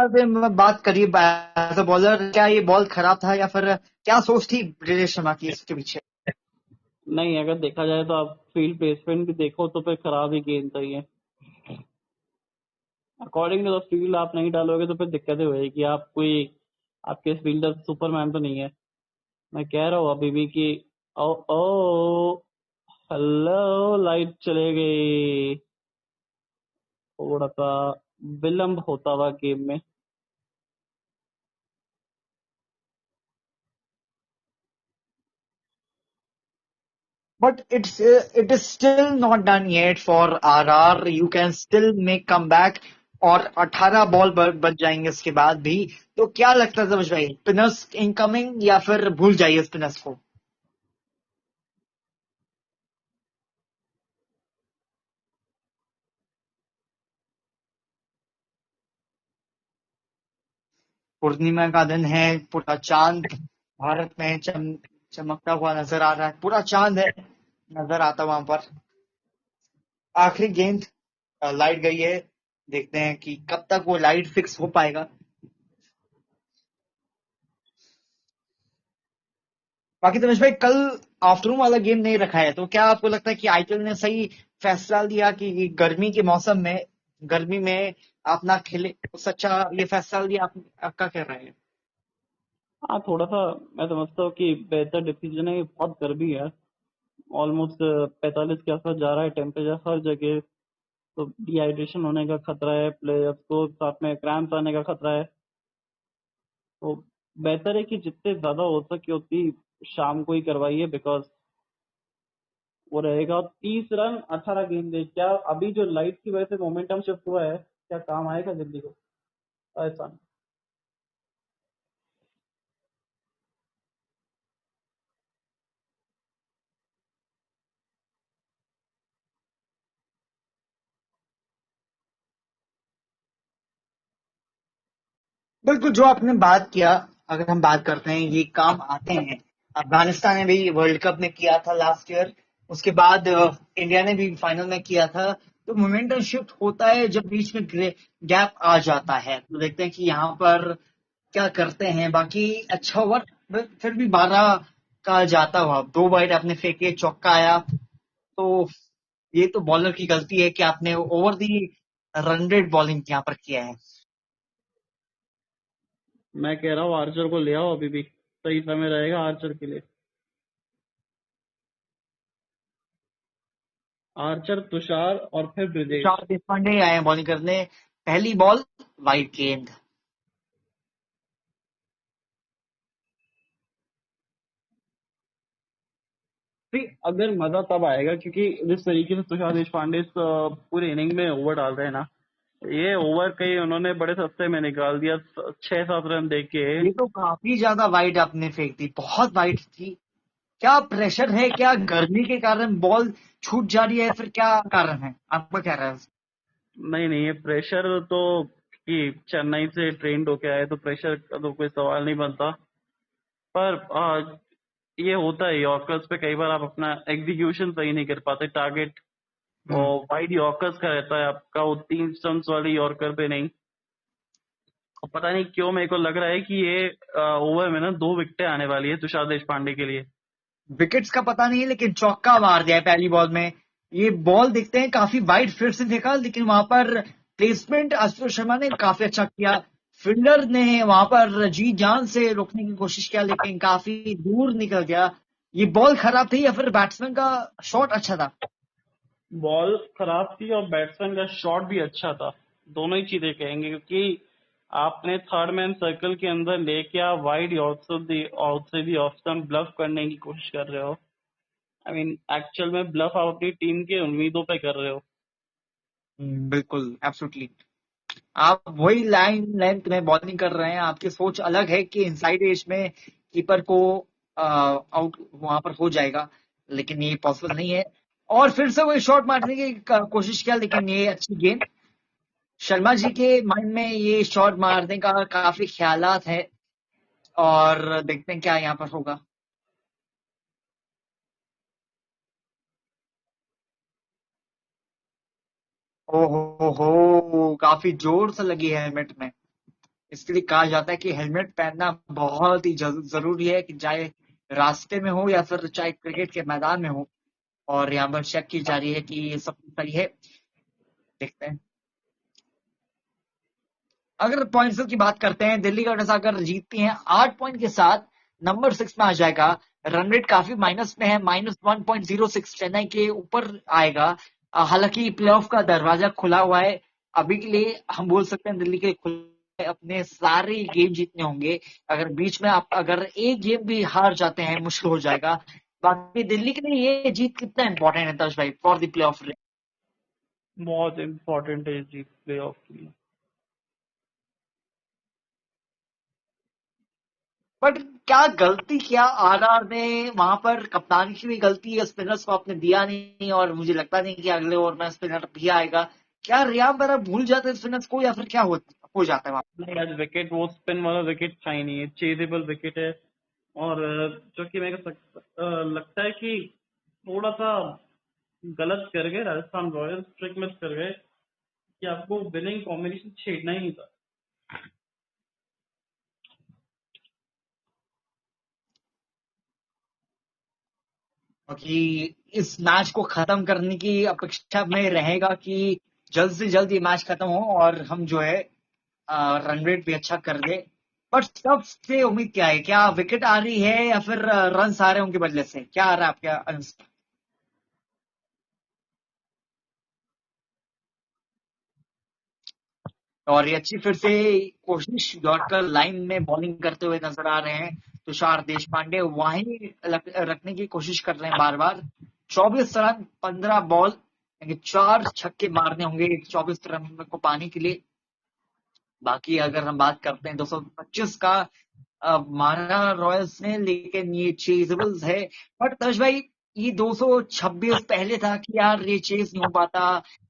बात करिए, एज अ बॉलर क्या ये बॉल खराब था, या फिर क्या सोच थी ब्रिजेश शर्मा की इसके पीछे? नहीं, अगर देखा जाए तो आप फील्ड प्लेसमेंट भी देखो तो फिर खराब ही गेंद था ये। अकॉर्डिंग टू द फील्ड आप नहीं डालोगे तो फिर दिक्कतें होगी। आप कोई आपके फील्डर सुपरमैन तो नहीं है। मैं कह रहा हूँ अभी भी कि ओ ओ हेलो, लाइट चले गई। थोड़ा सा विलंब होता हुआ गेम में। But it is still not done yet for RR. You can still make comeback, और 18 बॉल बच जाएंगे इसके बाद भी। तो क्या लगता है समझ भाई, स्पिनर्स इनकमिंग या फिर भूल जाइए स्पिनर्स को? पूर्णिमा का दिन है, पूरा चांद भारत में चमकता हुआ नजर आ रहा है, पूरा चांद है नजर आता वहां पर। आखिरी गेंद, लाइट गई है। देखते हैं कि कब तक वो लाइट फिक्स हो पाएगा। बाकी तनिष भाई, कल आफ्टरनून वाला गेम नहीं रखा है, तो क्या आपको लगता है कि आईपीएल ने सही फैसला लिया कि गर्मी के मौसम में, गर्मी में आप ना खेले? उससे अच्छा ये फैसला लिया, आपका क्या राय है? हाँ, थोड़ा सा मैं समझता हूँ कि बेहतर डिसीजन है। ये बहुत गर्मी है, ऑलमोस्ट 45 के आसपास जा रहा है टेम्परेचर हर जगह। तो डिहाइड्रेशन होने का खतरा है, प्लेयर्स को साथ में क्रैम्प आने का खतरा है। तो बेहतर है कि जितने ज्यादा हो सके उतनी शाम को ही करवाइए, बिकॉज वो रहेगा 30 रन 18 गेंदे। क्या अभी जो लाइट की वजह से मोमेंटम शिफ्ट हुआ है, क्या काम आएगा दिल्ली को? ऐसा नहीं। बिल्कुल, जो आपने बात किया, अगर हम बात करते हैं ये काम आते हैं। अफगानिस्तान ने भी वर्ल्ड कप में किया था लास्ट ईयर, उसके बाद इंडिया ने भी फाइनल में किया था। तो मोमेंटम शिफ्ट होता है जब बीच में गैप आ जाता है। तो देखते हैं कि यहाँ पर क्या करते हैं। बाकी अच्छा ओवर, फिर भी 12 का जाता हुआ, 2 वाइड आपने फेंके, चौका आया। तो ये तो बॉलर की गलती है कि आपने over the run rate bowling यहाँ पर किया है। मैं कह रहा हूँ आर्चर को ले आओ, अभी भी सही समय रहेगा आर्चर के लिए। आर्चर, तुषार और फिर ब्रिजेश। तुषार देशपांडे आए हैं बॉलिंग करने। पहली बॉल वाइड गेंद। See, अगर मजा तब आएगा क्योंकि जिस तरीके से तुषार देशपांडे इस पूरे इनिंग में ओवर डाल रहे हैं ना, ये ओवर कहीं उन्होंने बड़े सस्ते में निकाल दिया, 6-7 रन दे के। ये तो काफी ज्यादा वाइड आपने फेंक दी, बहुत वाइड थी। क्या प्रेशर है, क्या गर्मी के कारण बॉल छूट जा रही है, फिर क्या कारण है, आपका क्या राय है? नहीं नहीं, ये प्रेशर तो कि चेन्नई से ट्रेंड होके आए तो प्रेशर का तो कोई सवाल नहीं बनता। पर ये होता है यॉर्कर्स पे, कई बार आप अपना एग्जीक्यूशन सही नहीं कर पाते, टारगेट और वाइड यॉर्कर्स का रहता है आपका, वो 3 स्टंप्स वाली यॉर्कर पे नहीं। और पता नहीं क्यों मेरे को लग रहा है कि ये ओवर में ना 2 विकेटें आने वाली है तुषार देशपांडे के लिए। विकेट्स का पता नहीं है, लेकिन चौका मार दिया है पहली बॉल में। ये बॉल देखते हैं काफी वाइड, फिर से देखा, लेकिन वहां पर प्लेसमेंट आशुतोष शर्मा ने काफी अच्छा किया। फील्डर ने वहां पर जी जान से रोकने की कोशिश किया, लेकिन काफी दूर निकल गया। ये बॉल खराब थी या फिर बैट्समैन का शॉट अच्छा था? बॉल खराब थी और बैट्समैन का शॉट भी अच्छा था, दोनों ही चीजें कहेंगे, क्योंकि आपने थर्ड मैन सर्कल के अंदर लेके आप वाइड आउट से भी ऑफ स्टंप ब्लफ करने की कोशिश कर रहे हो। आई मीन एक्चुअल में ब्लफ आप अपनी टीम के उम्मीदों पे कर रहे हो। बिल्कुल, एब्सोल्युटली। आप वही लाइन लेंथ में बॉलिंग कर रहे हैं, आपकी सोच अलग है कि इनसाइड एज में कीपर को आउट वहां पर हो जाएगा, लेकिन ये पॉसिबल नहीं है। और फिर से वही शॉट मारने की कोशिश किया, लेकिन ये अच्छी गेंद। शर्मा जी के माइंड में ये शॉट मारने का काफी ख्यालात है, और देखते हैं क्या यहाँ पर होगा। ओहो, काफी जोर से लगी है हेलमेट में। इसके लिए कहा जाता है कि हेलमेट पहनना बहुत ही जरूरी है, कि चाहे रास्ते में हो या फिर चाहे क्रिकेट के मैदान में हो। और यहाँ पर चेक की जा रही है कि ये सब सही है। देखते हैं। अगर पॉइंट्स की बात करते हैं, दिल्ली कैपिटल्स अगर जीतती हैं 8 पॉइंट के साथ, नंबर 6 में आ जाएगा। रन रेट काफी माइनस में है, -1.06, चेन्नई के ऊपर आएगा। हालांकि प्लेऑफ का दरवाजा खुला हुआ है। अभी के लिए हम बोल सकते हैं दिल्ली के खुले, अपने सारे गेम जीतने होंगे। अगर बीच में आप अगर एक गेम भी हार जाते हैं, मुश्किल हो जाएगा। बाकी दिल्ली के लिए ये जीत कितना इंपॉर्टेंट है तज भाई, फॉर द प्ले ऑफ? बहुत इंपॉर्टेंट है जी प्ले ऑफ के लिए। बट क्या गलती किया आरआर ने वहां पर? कप्तान की भी गलती है, स्पिनर्स को आपने दिया नहीं, और मुझे लगता नहीं कि अगले ओवर में स्पिनर भी आएगा। क्या रियाम बरा भूल जाते हैं स्पिनर्स को, या फिर क्या हो जाता है वहां? नहीं, आज विकेट वो स्पिन वाला विकेट था ही नहीं है, चेजेबल विकेट है। और जो कि मेरे को लगता है कि थोड़ा सा गलत कर गए राजस्थान रॉयल्स, ट्रिक मिस कर गए कि आपको विनिंग कॉम्बिनेशन छेड़ना ही नहीं था। क्योंकि इस मैच को खत्म करने की अपेक्षा में रहेगा कि जल्द से जल्द ये मैच खत्म हो और हम जो है रन रेट भी अच्छा कर दे। बट सबसे उम्मीद क्या है? क्या विकेट आ रही है या फिर रन आ रहे हैं उनके बदले से? क्या आ रहा है आपके अनुसार? और ये अच्छी फिर से कोशिश, यॉर्कर लाइन में बॉलिंग करते हुए नजर आ रहे हैं। तुषार देशपांडे वहीं रखने की कोशिश कर रहे हैं बार बार। 24 रन 15 बॉल, यानी 4 छक्के मारने होंगे 24 रन को पाने के लिए। बाकी अगर हम बात करते हैं 225 का मारा रॉयल्स ने, लेकिन ये चेजेबल्स है। बट तज भाई, ये 226 पहले था कि यार ये चेज नहीं हो पाता।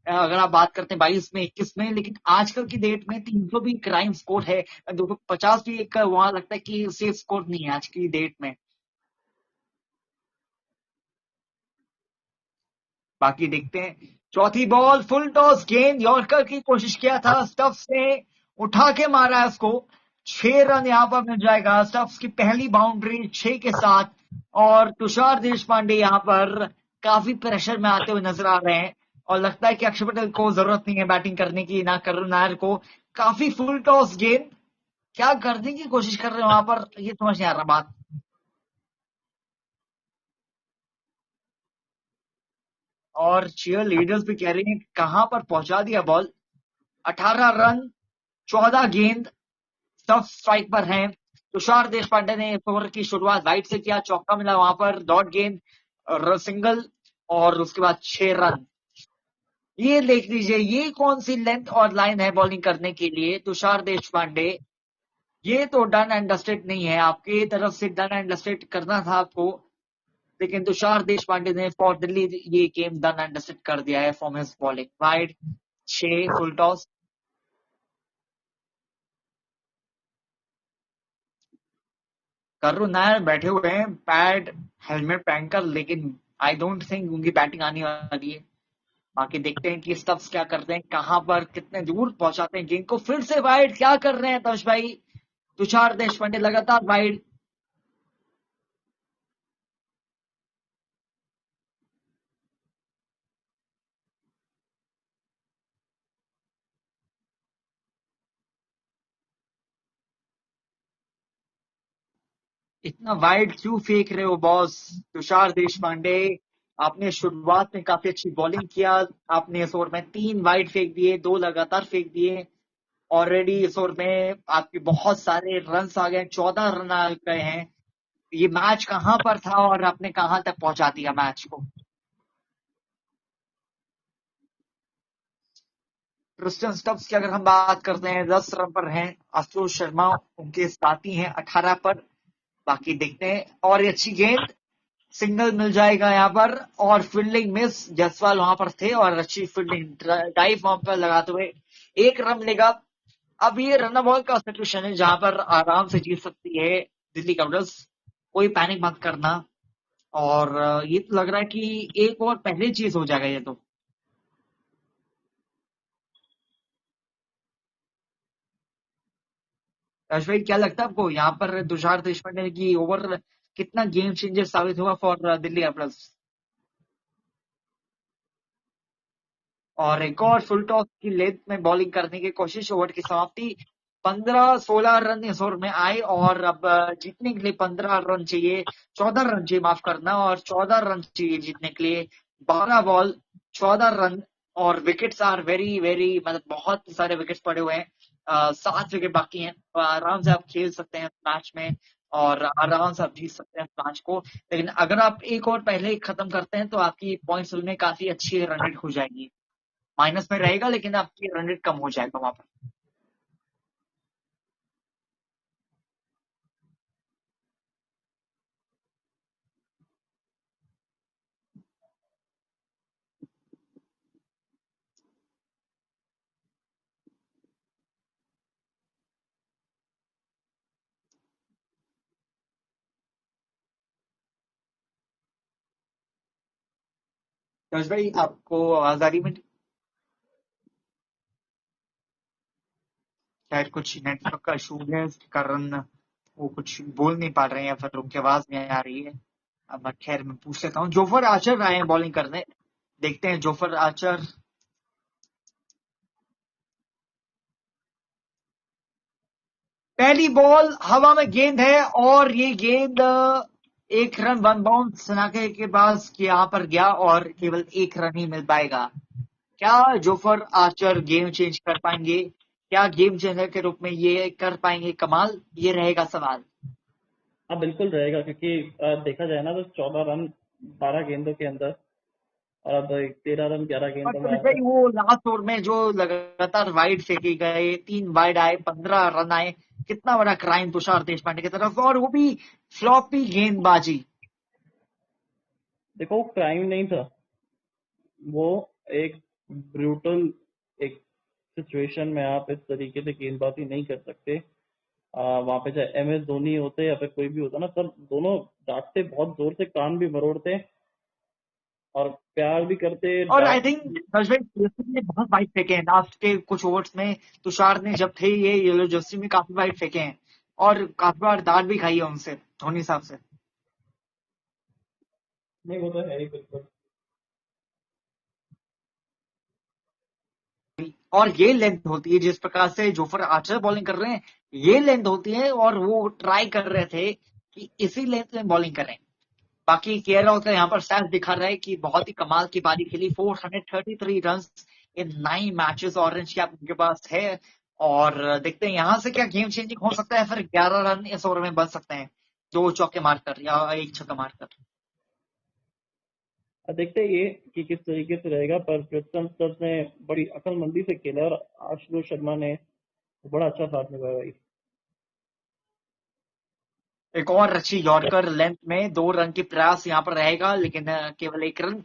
अगर आप बात करते हैं 22 में, 21 में, लेकिन आजकल की डेट में 300 भी क्राइम स्कोर है, 250 भी एक वहां लगता है कि सेफ स्कोर नहीं है आज की डेट में। बाकी देखते हैं। चौथी बॉल फुल टॉस गेंद, यॉर्कर की कोशिश किया था, स्टफ्स ने उठा के मारा है उसको। 6 रन यहां पर मिल जाएगा, स्टफ्स की पहली बाउंड्री 6 के साथ। और तुषार देशपांडे यहां पर काफी प्रेशर में आते हुए नजर आ रहे हैं, और लगता है कि अक्षर पटेल को जरूरत नहीं है बैटिंग करने की, ना करुण नायर को। काफी फुल टॉस गेंद। क्या करने की कोशिश कर रहे हैं वहां पर, ये समझ नहीं आ रहा बात। और चीयर लीडर्स भी कह रहे हैं कहां पर पहुंचा दिया बॉल। 18 रन, 14 गेंद, सब स्ट्राइक पर हैं। तुषार देशपांडे ने इस ओवर की शुरुआत वाइड से किया, चौका मिला वहां पर, डॉट गेंद, सिंगल, और उसके बाद 6 रन। ये देख लीजिए, ये कौन सी लेंथ और लाइन है बॉलिंग करने के लिए तुषार देशपांडे। ये तो डन एंड डस्टेड नहीं है, आपकी तरफ से डन एंड डस्टेड करना था आपको, लेकिन तुषार देशपांडे ने फॉर दिल्ली ये गेम डन एंड डस्टेड कर दिया है from his bowling. Wide, 6, full toss. Karun Nair बैठे हुए हैं पैड हेलमेट पहनकर, लेकिन आई डोंट थिंक उनकी बैटिंग आने वाली है। बाकी देखते हैं कि स्टब्स क्या करते हैं, कहां पर कितने दूर पहुंचाते हैं गेंद को। फिर से वाइड, क्या कर रहे हैं तोश भाई। तुषार देशपांडे लगातार वाइड। इतना वाइड क्यों फेंक रहे हो बॉस तुषार देशपांडे। आपने शुरुआत में काफी अच्छी बॉलिंग किया, आपने इस ओवर में 3 वाइड फेंक दिए, 2 लगातार फेंक दिए। ऑलरेडी इस ओवर में आपके बहुत सारे रन आ गए, 14 रन आ गए हैं। ये मैच कहां पर था और आपने कहां तक पहुंचा दिया मैच को। क्रिस्टियन स्टब्स की अगर हम बात करते हैं, 10 रन पर हैं। आशुतोष शर्मा उनके साथी हैं 18 पर। बाकी देखते हैं, और ये अच्छी गेंद, सिंगल मिल जाएगा यहाँ पर। और फील्डिंग मिस, जायसवाल वहां पर थे और अच्छी फील्डिंग डाइव वहां पर लगाते हुए 1 रन मिलेगा। अब ये रन बॉल का सिचुएशन है जहां पर आराम से जीत सकती है दिल्ली कैपिटल्स, कोई पैनिक मत करना। और ये तो लग रहा है कि एक ओवर पहले चीज हो जाएगा ये तो। यश भाई, क्या लगता है आपको यहाँ पर तुषार देशपांडे की ओवर कितना गेम चेंजर साबित हुआ फॉर दिल्ली कैपिटल्स। और एक और फुल टॉस की लेंथ में बॉलिंग करने की कोशिश, ओवर की समाप्ति। 15-16 रन इस ओवर में आए, और अब जीतने के लिए 15 रन चाहिए, 14 रन चाहिए, माफ करना, और 14 रन चाहिए जीतने के लिए। 12 बॉल, 14 रन, और विकेट्स आर वेरी वेरी, मतलब बहुत सारे विकेट्स पड़े हुए हैं। 7 विकेट बाकी हैं, तो आराम से आप खेल सकते हैं मैच में, और आराम से आप जीत सकते हैं मैच को। लेकिन अगर आप एक और पहले ही खत्म करते हैं तो आपकी पॉइंट्स में काफी अच्छी रन रेट हो जाएगी। माइनस में रहेगा लेकिन आपकी रन रेट कम हो जाएगा वहां पर। यश भाई, आपको आवाज आ रही है? शायद कुछ नेटवर्क का इशू है, इसके कारण वो कुछ बोल नहीं पा रहे हैं, या फिर उनकी आवाज नहीं आ रही है। अब खैर मैं पूछ लेता हूँ। जोफर आर्चर आए हैं बॉलिंग करने, देखते हैं जोफर आर्चर। पहली बॉल, हवा में गेंद है, और ये गेंद 1 रन 1 बाउंस सनाके के पास यहाँ पर गया, और केवल 1 रन ही मिल पाएगा। क्या जोफर आर्चर गेम चेंज कर पाएंगे? क्या गेम चेंजर के रूप में ये कर पाएंगे कमाल? ये रहेगा सवाल। हाँ बिल्कुल रहेगा, क्योंकि देखा जाए ना तो 14 रन 12 गेंदों के अंदर, और अब 13 रन 11 गेंदों में और आ गए। भाई, वो लास्ट ओवर में जो लगातार वाइड फेंके गए, 3 वाइड आए, 15 रन आए, कितना बड़ा क्राइम तुषार देशपांडे की तरफ, और वो भी फ्लॉपी गेंदबाजी। देखो, वो क्राइम नहीं था, वो एक ब्रूटल एक सिचुएशन में आप इस तरीके से गेंदबाजी नहीं कर सकते। वहां पे चाहे MS धोनी होते या फिर कोई भी होता ना, सब दोनों डांटते, बहुत जोर से कान भी मरोड़ते और प्यार भी करते और आई डांट। थिंक ने बहुत वाइड फेंके हैं लास्ट के कुछ ओवर्स में। तुषार ने जब थे ये येलो जर्सी में काफी वाइड फेंके हैं, और काफी बार डांट भी खाई है उनसे, धोनी साहब से। नहीं, वो तो है ही बिल्कुल। और ये लेंथ होती है जिस प्रकार से जोफर आर्चर बॉलिंग कर रहे हैं, ये लेंथ होती है और वो ट्राई कर रहे थे कि इसी लेंथ में बॉलिंग करें। बाकी केएल का यहाँ पर स्टैट्स दिखा रहा है कि बहुत ही कमाल की पारी खेली, 433 run in 9 matches orange cap उनके पास है। और देखते हैं यहाँ से क्या गेम चेंजिंग हो सकता है, फिर 11 रन इस ओवर में बन सकते हैं, 2 चौके मारकर या 1 छक्का मारकर। अब देखते हैं ये कि किस तरीके से रहेगा, पर प्रीतम सर ने बड़ी अक्लमंदी से खेला और आशुतोष शर्मा ने बड़ा अच्छा साथ निभाया भाई। एक और अच्छी यॉर्कर लेंथ में 2 रन की प्रयास यहाँ पर रहेगा, लेकिन केवल 1 रन,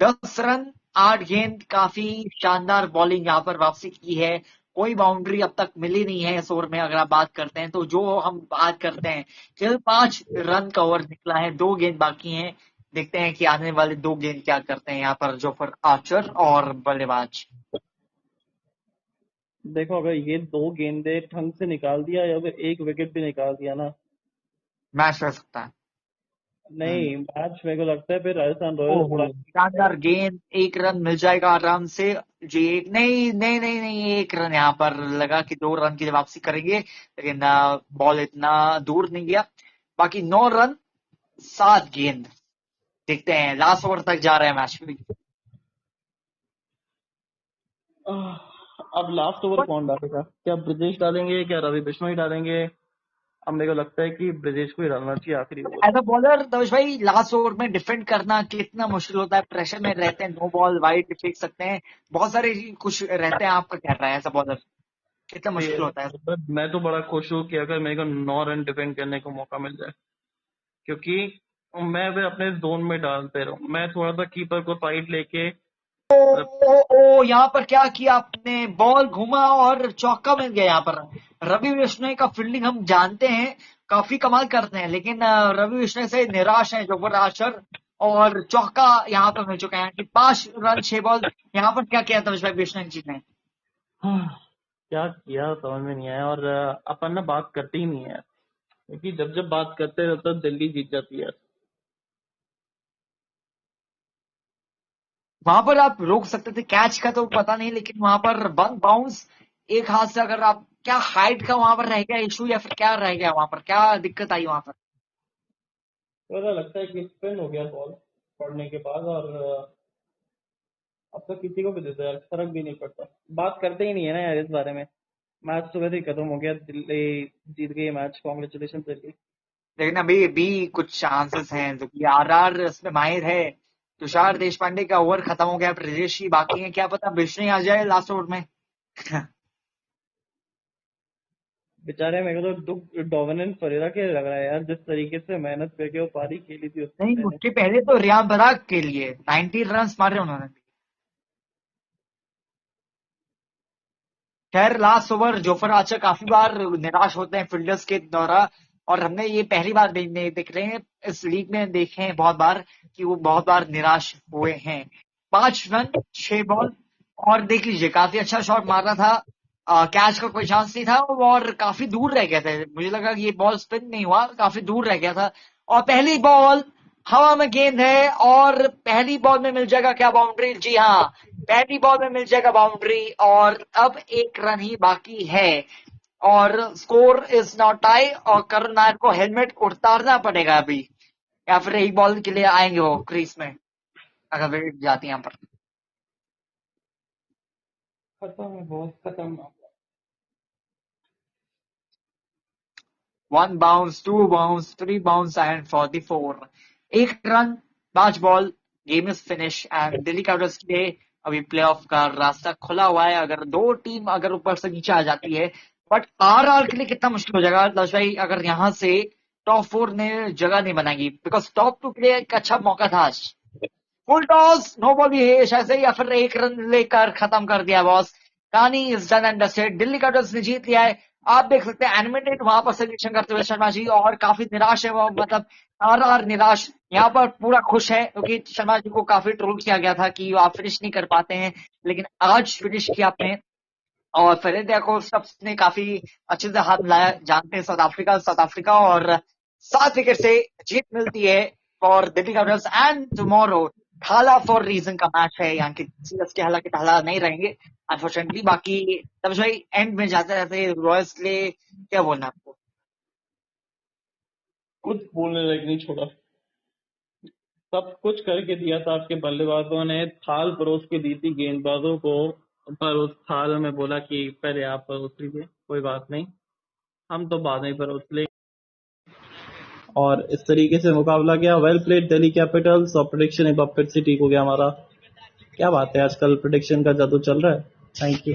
10 रन 8 गेंद, काफी शानदार बॉलिंग यहाँ पर वापसी की है। कोई बाउंड्री अब तक मिली नहीं है इस ओवर में अगर आप बात करते हैं तो। जो हम बात करते हैं केवल 5 रन का ओवर निकला है, 2 गेंद बाकी हैं। देखते हैं कि आने वाले 2 गेंद क्या करते हैं यहाँ पर जोफर आर्चर और बल्लेबाज। देखो अगर ये 2 गेंदे ढंग से निकाल दिया या फिर 1 विकेट भी निकाल दिया ना, मैच रह सकता है। नहीं मैच मेरे को लगता है फिर राजस्थान रॉयल्स ओहो, उड़ा। शानदार गेंद, 1 रन मिल जाएगा आराम से जी। नहीं नहीं नहीं नहीं, 1 रन यहाँ पर लगा कि 2 रन की वापसी करेंगे, लेकिन बॉल इतना दूर नहीं गया। बाकी 9 रन 7 गेंद। देखते हैं, लास्ट ओवर तक जा रहे हैं मैच में। अब लास्ट ओवर कौन डालेगा? क्या ब्रिजेश डालेंगे, क्या रवि बिश्नोई डालेंगे? अब मेरे को लगता है कि ब्रिजेश को ही डालना चाहिए आखिरी over. As a bowler Tanush भाई, लास्ट ओवर में डिफेंड करना कितना मुश्किल होता है, प्रेशर में रहते हैं, नो बॉल वाइड फेंक सकते हैं, बहुत सारे कुछ रहते हैं। आपका क्या रहा है एज अ बॉलर, कितना मुश्किल होता है? मैं तो बड़ा खुश हूँ कि अगर मेरे को 9 रन डिफेंड करने को मौका मिल जाए, क्योंकि मैं भी अपने जोन में डालते रहूं, मैं थोड़ा सा कीपर को साइड लेके। ओ यहाँ पर क्या किया आपने, बॉल घुमा और चौका मिल गया यहाँ पर। रवि बिश्नोई का फील्डिंग हम जानते हैं, काफी कमाल करते हैं, लेकिन रवि बिश्नोई से निराश है जोफर आर्चर, और चौका यहाँ पर मिल चुका है कि 5 रन 6 बॉल। यहाँ पर क्या किया था भाई बिश्नोई जी ने? क्या किया समझ में नहीं आया, और अपन ना बात करते ही नहीं है, क्योंकि जब जब बात करते हैं तब दिल्ली जीत जाती है। वहां पर आप रोक सकते थे कैच का तो पता नहीं, लेकिन वहां पर वन बाउंस एक हाथ से, अगर आप, क्या हाइट का वहां पर रह गया इशू या फिर क्या रह गया वहां पर, क्या दिक्कत आई वहां पर? तो ऐसा लगता है कि स्पिन हो गया बॉल पड़ने के बाद, और अब तो किसी को भी देता है फर्क भी नहीं पड़ता, बात करते ही नहीं है ना यार इस बारे में। मैच तो वैसे ही खत्म हो गया, दिल्ली जीत गई मैच, कॉन्ग्रेचुलेशन दिल्ली। लेकिन अभी भी कुछ चांसेस हैं, जो कि आरआर इसमें माहिर है। तुषार देशपांडे का ओवर खत्म हो गया, ब्रजेश ही बाकी है, क्या पता बिश्नोई आ जाए लास्ट ओवर में। बेचारे मेरे को तो दुख डोमिनेंस परेरा के लग रहा है यार, जिस तरीके से मेहनत करके वो पारी खेली थी उस नहीं, बंदे ने। उसके पहले तो रियान पराग के लिए 90 रन मारे उन्होंने। खैर, लास्ट ओवर जोफर आर्चर काफी बार निराश होते हैं फील्डर्स के द्वारा, और हमने ये पहली बार देख रहे हैं इस लीग में, देखे हैं बहुत बार कि वो बहुत बार निराश हुए हैं। 5 रन 6 बॉल, और देख लीजिए काफी अच्छा शॉट मारना था, कैच का कोई चांस नहीं था, और काफी दूर रह गया था। मुझे लगा कि ये बॉल स्पिन नहीं हुआ, काफी दूर रह गया था। और पहली बॉल, हवा में गेंद है, और पहली बॉल में मिल जाएगा क्या बाउंड्री? जी हाँ, पहली बॉल में मिल जाएगा बाउंड्री, और अब 1 रन ही बाकी है, और स्कोर इज नॉट टाई, और करुण नायर को हेलमेट उतारना पड़ेगा अभी, या फिर एक बॉल के लिए आएंगे वो क्रीज में अगर विकेट जाती है यहाँ पर। खत्म है बहुत खत्म। 1 bounce, 2 bounce, 3 bounce and 44, 1 run 5 ball, game is finish, and Delhi Capitals के लिए अभी प्लेऑफ का रास्ता खुला हुआ है, अगर 2 टीम अगर ऊपर से नीचे आ जाती है। बट आरआर के लिए कितना मुश्किल हो जाएगा लक्ष्य भाई, अगर यहाँ से टॉप 4 ने जगह नहीं बनाएगी, बिकॉज टॉप 2 के लिए एक अच्छा मौका था आज। फुल टॉस, नो बॉल भी है शायद से, या फिर 1 रन लेकर खत्म कर दिया बॉस। कहानी is done and dusted, Delhi Capitals ने जीत लिया है। आप देख सकते हैं एनिमेटेड वहां पर सेलिब्रेशन करते हुए शर्मा जी, और काफी निराश है वो, मतलब आर निराश, यहाँ पर पूरा खुश है, क्योंकि शर्मा जी को काफी ट्रोल किया गया था कि आप फिनिश नहीं कर पाते हैं, लेकिन आज फिनिश किया आपने। और फेरेरा को सबने काफी अच्छे से हाथ मिलाया, जानते हैं साउथ अफ्रीका, और 7 विकेट से जीत मिलती है for Delhi Capitals, and tomorrow हाला फॉर रीजन का मैच है, यहाँ के सीएसके हालांकि हाला नहीं रहेंगे अनफॉर्चुनेटली। बाकी तब भाई एंड में जाते जाते रॉयल्स के लिए क्या बोलना है आपको? कुछ बोलने लायक नहीं छोड़ा, सब कुछ करके दिया था। आपके बल्लेबाजों ने थाल परोस के दी थी गेंदबाजों को, पर उस थाल में बोला कि पहले आप परोस लीजिए, कोई बात नहीं, हम तो बाद में परोस लेंगे। और इस तरीके से मुकाबला गया। Well played Delhi Capitals. और प्रेडिक्शन एक बार फिर से ठीक हो गया हमारा। क्या बात है, आजकल प्रेडिक्शन का जादू चल रहा है। Thank you.